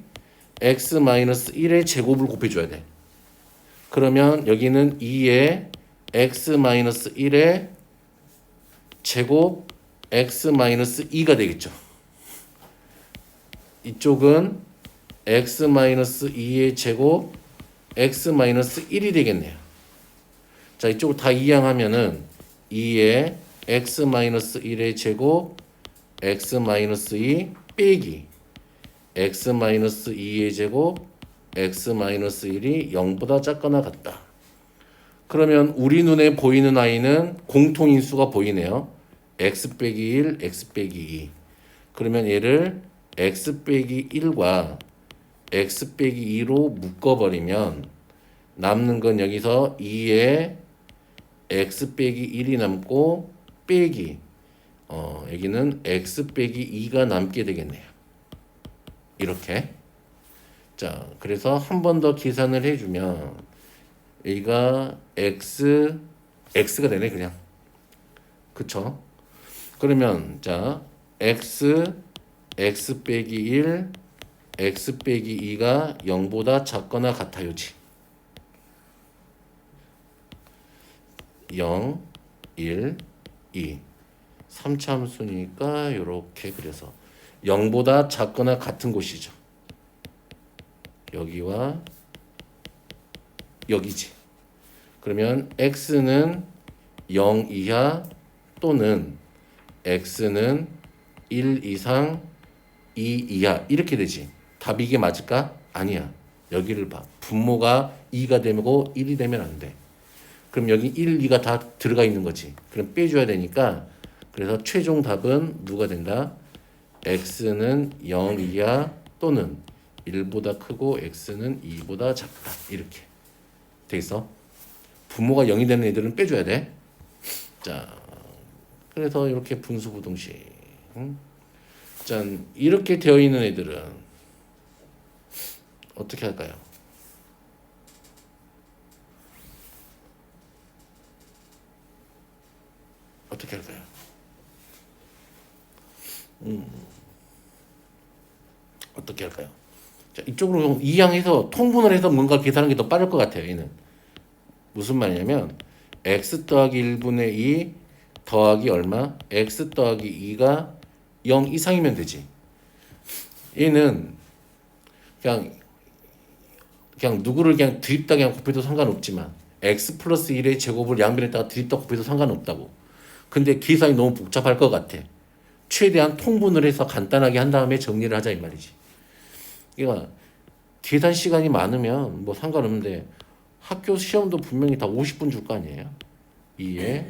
x-1의 제곱을 곱해줘야 돼. 그러면 여기는 2의 x-1의 제곱 x-2가 되겠죠. 이쪽은 x-2의 제곱 x-1이 되겠네요. 자, 이쪽으로 다 이항하면은 2에 x-1의 제곱 x-2 빼기 x-2의 제곱 x-1이 0보다 작거나 같다. 그러면 우리 눈에 보이는 아이는 공통인수가 보이네요. x 빼기 1, x 빼기 2. 그러면 얘를 x 빼기 1과 x 빼기 2로 묶어버리면 남는 건 여기서 2에 x 빼기 1이 남고 빼기 여기는 x 빼기 2가 남게 되겠네요. 이렇게. 자, 그래서 한 번 더 계산을 해주면 여기가 x가 되네 그냥. 그쵸? 그러면 자 x 빼기 1, x 빼기 2가 0보다 작거나 같아요지. 0, 1, 2. 3차함수니까 이렇게 그래서 0보다 작거나 같은 곳이죠. 여기와 여기지. 그러면 x는 0 이하 또는 x는 1 이상 2 이하 이렇게 되지. 답이 이게 맞을까? 아니야. 여기를 봐. 분모가 2가 되고 1이 되면 안 돼. 그럼 여기 1, 2가 다 들어가 있는 거지. 그럼 빼줘야 되니까 그래서 최종 답은 누가 된다? x는 0 이하 또는 1보다 크고 x는 2보다 작다. 이렇게 되겠어. 분모가 0이 되는 애들은 빼줘야 돼. 자, 그래서 이렇게 분수부등식. 짠, 이렇게 되어 있는 애들은 어떻게 할까요? 어떻게 할까요? 어떻게 할까요? 자, 이쪽으로 이항해서 통분을 해서 뭔가 계산하는 게 더 빠를 것 같아요. 얘는 무슨 말이냐면 x 더하기 1분의 2 더하기 얼마? x 더하기 2가 0 이상이면 되지. 얘는 그냥 누구를 그냥 드립다 그냥 곱해도 상관없지만 x 플러스 1의 제곱을 양변에다가 드립다 곱해도 상관없다고. 근데 계산이 너무 복잡할 것 같아. 최대한 통분을 해서 간단하게 한 다음에 정리를 하자 이 말이지. 그러니까 계산 시간이 많으면 뭐 상관없는데 학교 시험도 분명히 다 50분 줄 거 아니에요. 2에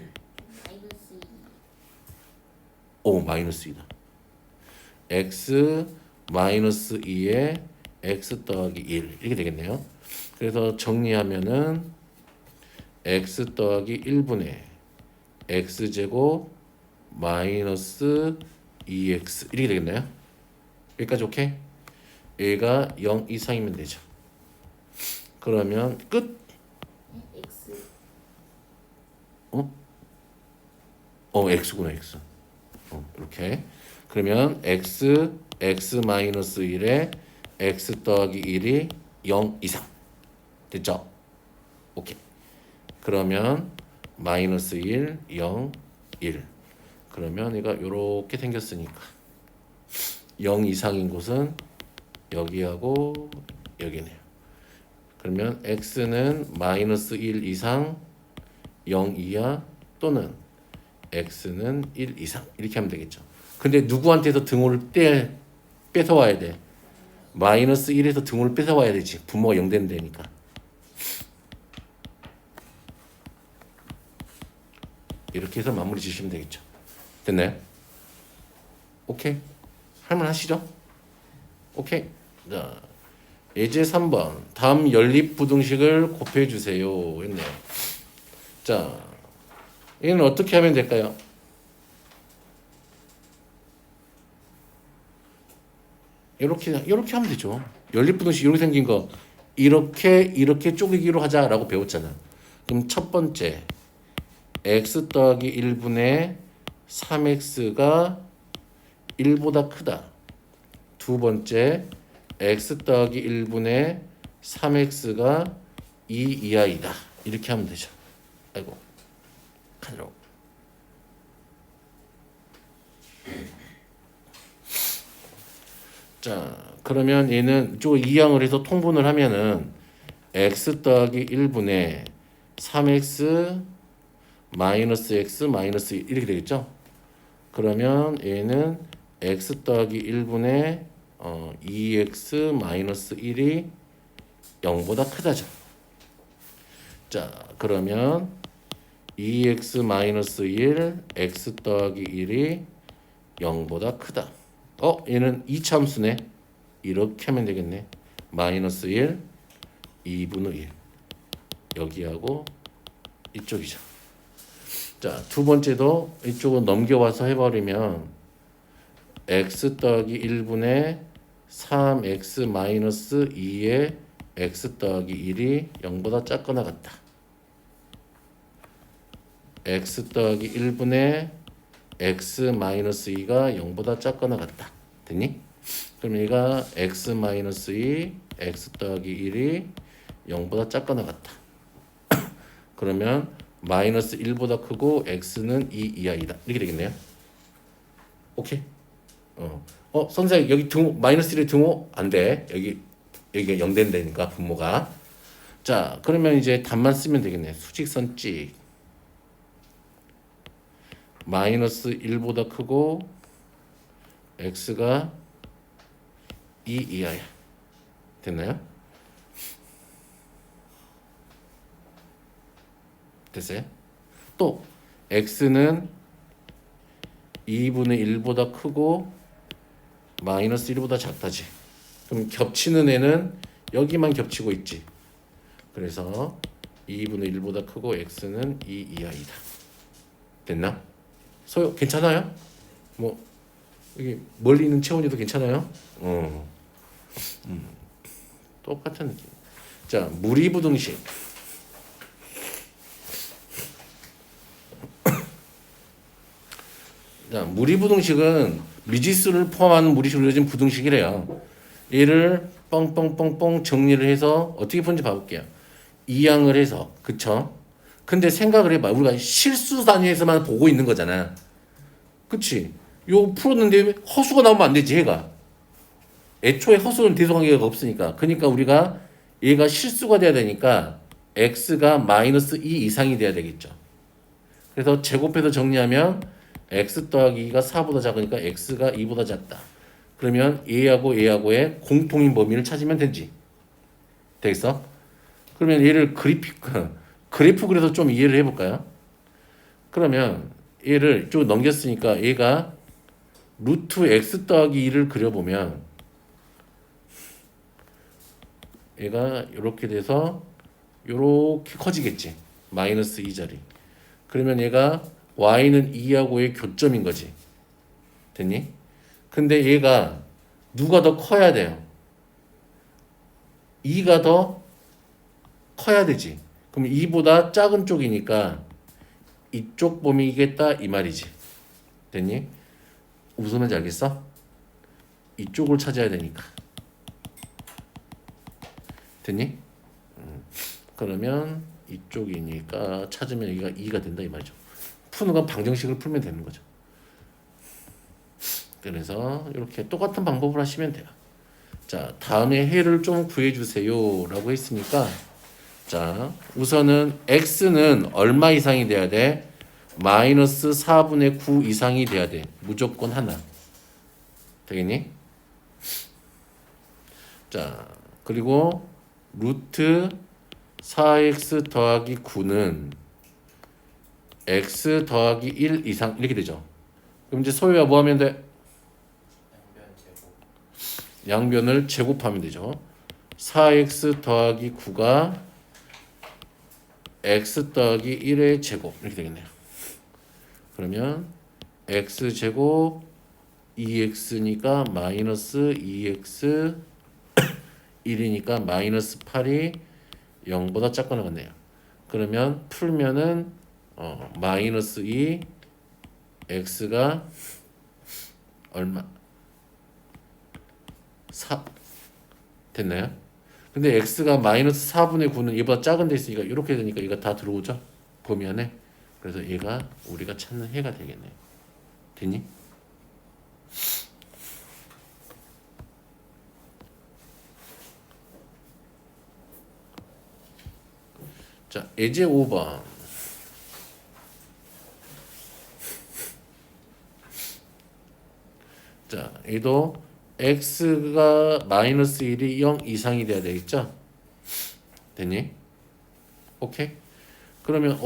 마이너스 2다. x 마이너스 2에 x 더하기 1 이렇게 되겠네요. 그래서 정리하면은 x 더하기 1분의 x제곱 마이너스 2x 이렇게 되겠네요. 여기까지 오케이? 얘가 0 이상이면 되죠. 그러면 끝. X x구나 x. 이렇게. 그러면 x 마이너스 1에 x 더하기 1이 0 이상 됐죠? 오케이. 그러면 마이너스 1, 0, 1. 그러면 얘가 이렇게 생겼으니까 0 이상인 곳은 여기하고 여기네요. 그러면 x는 마이너스 1 이상 0 이하 또는 x는 1 이상 이렇게 하면 되겠죠. 근데 누구한테서 등호를 뺏어와야 돼? 마이너스 1에서 등호를 뺏어와야 되지. 분모가 0 되는 데니까. 이렇게 해서 마무리 지시면 되겠죠. 됐나요? 오케이. 할만하시죠? 오케이. 자, 예제 3번. 다음 연립부등식을 곱해주세요. 했네요. 자, 얘는 어떻게 하면 될까요? 이렇게 하면 되죠. 연립부등식 이렇게 생긴 거 이렇게 쪼개기로 하자라고 배웠잖아. 그럼 첫 번째 x 더하기 1분의 3x가 1보다 크다. 두 번째 x 더하기 1분의 3x가 2 이하이다. 이렇게 하면 되죠. 아이고 가지고. 자, 그러면 얘는 저 이항을 해서 통분을 하면은 x 더하기 1분의 3x 마이너스 x 마이너스 1 이렇게 되겠죠? 그러면 얘는 x 더하기 1분의 2x 마이너스 1이 0보다 크다죠. 자, 그러면 2x 마이너스 1 x 더하기 1이 0보다 크다. 얘는 이차함수네. 이렇게 하면 되겠네. 마이너스 1 2분의 1 여기하고 이쪽이죠. 자, 두 번째도 이쪽으로 넘겨와서 해버리면 x 더하기 1분의 3x 마이너스 2의 x 더하기 1이 0보다 작거나 같다. x 더하기 1분의 x 마이너스 2가 0보다 작거나 같다. 됐니? 그럼 얘가 x 마이너스 2 x 더하기 1이 0보다 작거나 같다. 그러면 마이너스 1보다 크고 x는 2 이하이다. 이렇게 되겠네요. 오케이? 선생님 여기 등호 마이너스 1의 등호 안 돼. 여기가 0 된다니까 분모가. 자, 그러면 이제 답만 쓰면 되겠네. 수직선 찍. 마이너스 1보다 크고 x가 2 이하야. 됐나요? 됐어요? 또 x는 2분의 1보다 크고 마이너스 1보다 작다지. 그럼 겹치는 애는 여기만 겹치고 있지. 그래서 2분의 1보다 크고 x는 2 이하이다. 됐나? 소요 괜찮아요? 뭐 여기 멀리 있는 채원이도 괜찮아요? 똑같은 느낌. 자, 무리부등식. 자, 무리부등식은 미지수를 포함하는 무리식으로 이루어진 부등식이래요. 얘를 뻥뻥뻥뻥 정리를 해서 어떻게 푸는지 봐볼게요. 이항을 해서, 그쵸? 근데 생각을 해봐. 우리가 실수 단위에서만 보고 있는 거잖아. 그치? 요 풀었는데 허수가 나오면 안 되지, 얘가. 애초에 허수는 대소관계가 없으니까. 그러니까 우리가 얘가 실수가 돼야 되니까 x가 마이너스 2 이상이 돼야 되겠죠. 그래서 제곱해서 정리하면 x 더하기 2가 4보다 작으니까 x가 2보다 작다. 그러면 얘하고의 공통인 범위를 찾으면 되지. 되겠어? 그러면 얘를 그래프 그래서 좀 이해를 해볼까요? 그러면 얘를 쭉 넘겼으니까 얘가 루트 x 더하기 2를 그려보면 얘가 이렇게 돼서 이렇게 커지겠지. 마이너스 2짜리. 그러면 얘가 y는 2하고의 교점인 거지. 됐니? 근데 얘가 누가 더 커야 돼요? 2가 더 커야 되지. 그럼 2보다 작은 쪽이니까 이쪽 범위겠다 이 말이지. 됐니? 무슨 말인지 알겠어? 이쪽을 찾아야 되니까. 됐니? 그러면 이쪽이니까 찾으면 여기가 2가 된다 이 말이죠. 푸는 건 방정식을 풀면 되는 거죠. 그래서 이렇게 똑같은 방법을 하시면 돼요. 자, 다음에 해를 좀 구해주세요 라고 했으니까 자, 우선은 x는 얼마 이상이 돼야 돼? 마이너스 4분의 9 이상이 돼야 돼. 무조건 하나. 되겠니? 자, 그리고 루트 4x 더하기 9는 x 더하기 1 이상 이렇게 되죠. 그럼 이제 소유가 뭐 하면 돼? 양변을 제곱하면 되죠. 4x 더하기 9가 x 더하기 1의 제곱 이렇게 되겠네요. 그러면 x제곱 2x니까 마이너스 2x 1이니까 마이너스 8이 0보다 작거나 같네요. 그러면 풀면은 마이너스 2 x가 얼마? 4 됐나요? 근데 x가 마이너스 4분의 9는 얘보다 작은 데 있으니까 이렇게 되니까 얘가 다 들어오죠? 범위 안에. 그래서 얘가 우리가 찾는 해가 되겠네요. 됐니? 자, 예제 5번. 자, 얘도 x가 마이너스 1이 0 이상이 돼야 되겠죠? 됐니? 오케이? 그러면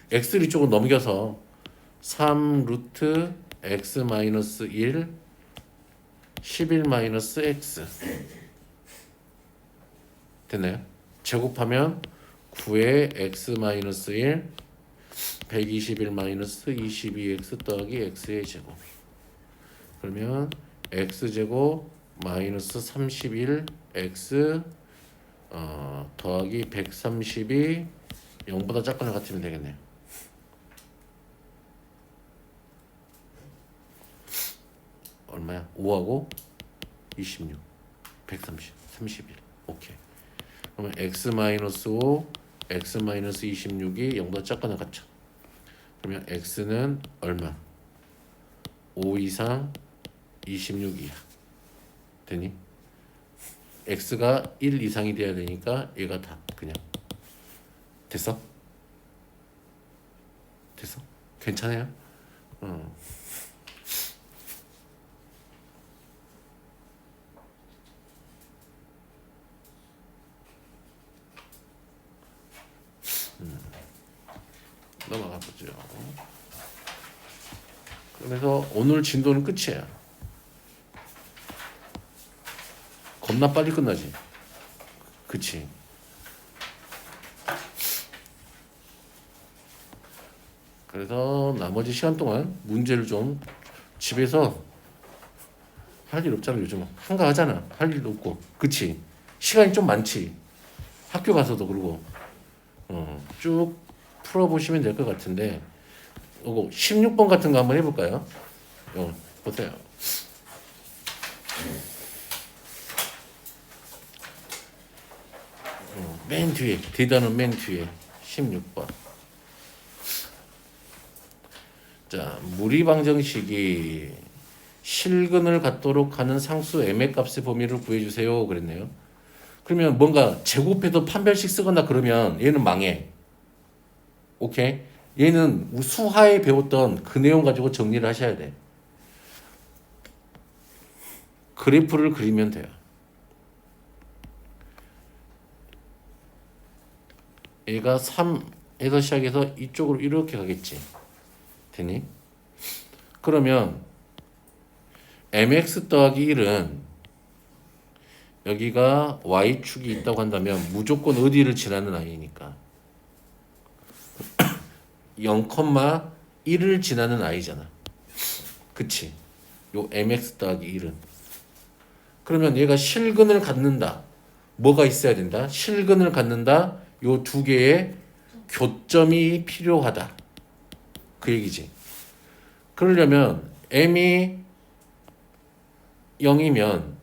x를 이쪽으로 넘겨서 3 루트 x 마이너스 1 11 마이너스 x 됐나요? 제곱하면 9의 x 마이너스 1 121 마이너스 22x 더하기 x의 제곱 그러면 x제곱 마이너스 31x 더하기 132 0보다 작거나 같으면 되겠네요. 얼마야? 5하고 26 130 31 오케이. 그러면 x 마이너스 5 x 마이너스 26이 0보다 작거나 같죠. 그러면 x는 얼마? 5 이상 26 이하 되니? x가 1 이상이 돼야 되니까 얘가 다 그냥 됐어? 됐어? 괜찮아요? 넘어가 보죠. 그래서 오늘 진도는 끝이야. 겁나 빨리 끝나지. 그치? 그래서 나머지 시간 동안 문제를 좀 집에서 할 일 없잖아. 요즘 한가하잖아. 할 일도 없고. 그치? 시간이 좀 많지. 학교 가서도 그러고 쭉 풀어보시면 될 것 같은데 요거 16번 같은 거 한번 해볼까요? 보세요. 맨 뒤에 대단원 맨 뒤에 16번. 자, 무리방정식이 실근을 갖도록 하는 상수 m의 값의 범위를 구해주세요 그랬네요. 그러면 뭔가 제곱해도 판별식 쓰거나 그러면 얘는 망해. 오케이? 얘는 수하에 배웠던 그 내용 가지고 정리를 하셔야 돼. 그래프를 그리면 돼요. 얘가 3에서 시작해서 이쪽으로 이렇게 가겠지. 되니? 그러면 mx 더하기 1은 여기가 y축이 있다고 한다면 무조건 어디를 지나는 아이니까 0,1을 지나는 아이잖아. 그치? 요 mx 더하기 1은 그러면 얘가 실근을 갖는다. 뭐가 있어야 된다? 실근을 갖는다. 요 두 개의 교점이 필요하다. 그 얘기지. 그러려면 m이 0이면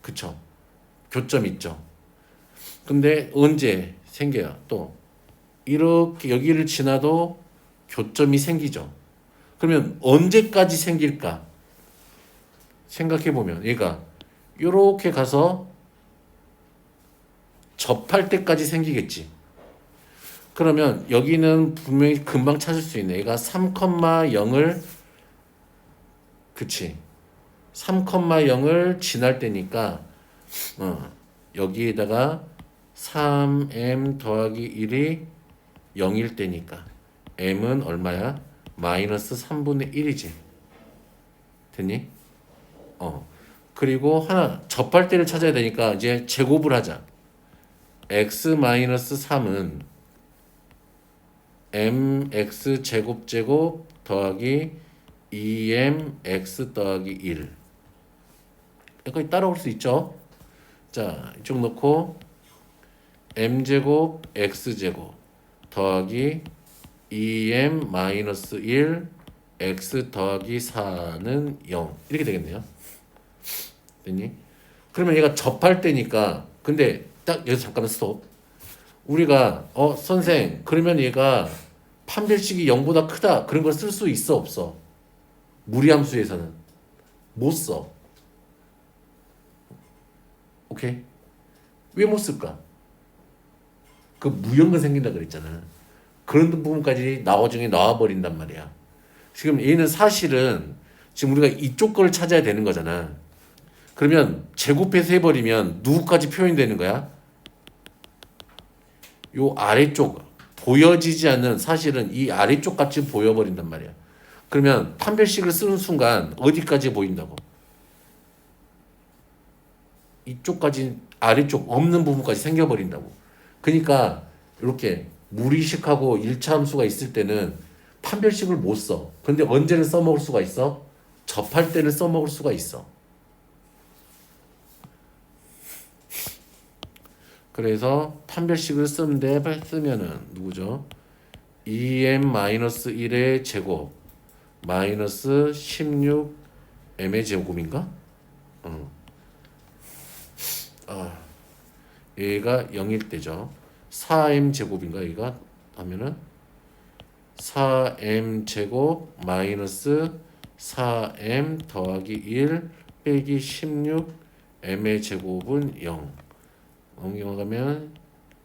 그쵸? 교점 있죠. 근데 언제 생겨요? 또 이렇게 여기를 지나도 교점이 생기죠. 그러면 언제까지 생길까? 생각해보면 얘가 이렇게 가서 접할 때까지 생기겠지. 그러면 여기는 분명히 금방 찾을 수 있네. 얘가 3,0을 그치 3,0을 지날 때니까 여기에다가 3m 더하기 1이 0일 때니까 m은 얼마야? 마이너스 3분의 1이지. 됐니? 그리고 하나 접할 때를 찾아야 되니까 이제 제곱을 하자. x 마이너스 3은 mx 제곱 더하기 2mx 더하기 1 여기까지 따라올 수 있죠. 자, 이쪽 넣고 m제곱 x제곱 더하기 2m 마이너스 1 x 더하기 4는 0 이렇게 되겠네요. 됐니? 그러면 얘가 접할 때니까 근데 딱 여기서 잠깐만 스톱. 우리가 선생 그러면 얘가 판별식이 0보다 크다 그런 걸 쓸 수 있어 없어? 무리함수에서는 못 써. 오케이? 왜 못 쓸까? 그 무형근 생긴다 그랬잖아. 그런 부분까지 나중에 나와버린단 말이야. 지금 얘는 사실은 지금 우리가 이쪽 걸 찾아야 되는 거잖아. 그러면 제곱해서 해버리면 누구까지 표현되는 거야? 요 아래쪽 보여지지 않는 사실은 이 아래쪽까지 보여버린단 말이야. 그러면 판별식을 쓰는 순간 어디까지 보인다고? 이쪽까지 아래쪽 없는 부분까지 생겨버린다고. 그러니까 이렇게 무리식하고 일차함수가 있을 때는 판별식을 못 써. 근데 언제는 써먹을 수가 있어? 접할 때는 써먹을 수가 있어. 그래서 판별식을 쓰면은 누구죠? 2m-1의 제곱 마이너스 16m의 제곱인가? 얘가 0일 때죠. 4m 제곱인가 얘가 하면은 4m 제곱 마이너스 4m 더하기 1 빼기 16m의 제곱은 0. 옮겨가면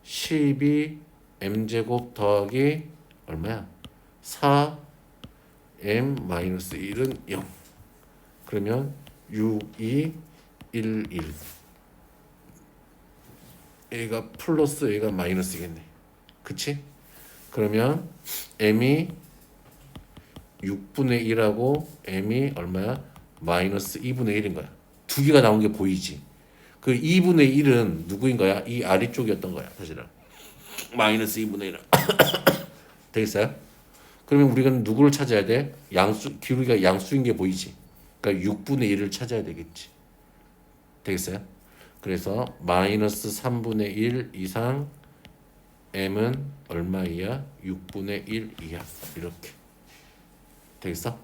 12m 제곱 더하기 얼마야? 4m 마이너스 1은 0. 그러면 6, 2, 1, 1. A가 플러스 A가 마이너스겠네. 그치? 그러면 M이 6분의 1하고 M이 얼마야? 마이너스 2분의 1인 거야. 두 개가 나온 게 보이지? 그 2분의 1은 누구인 거야? 이 아래쪽이었던 거야, 사실은. 마이너스 2분의 1. 되겠어요? 그러면 우리가 누구를 찾아야 돼? 기울기가 양수인 게 보이지? 그러니까 6분의 1을 찾아야 되겠지. 되겠어요? 그래서 마이너스 3분의 1 이상 m은 얼마이야? 6분의 1 이하. 이렇게. 되겠어?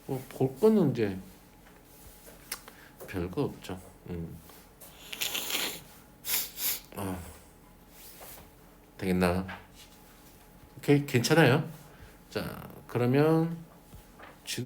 볼 거는 이제 별거 없죠. 되겠나? 오케이, 괜찮아요. 자, 그러면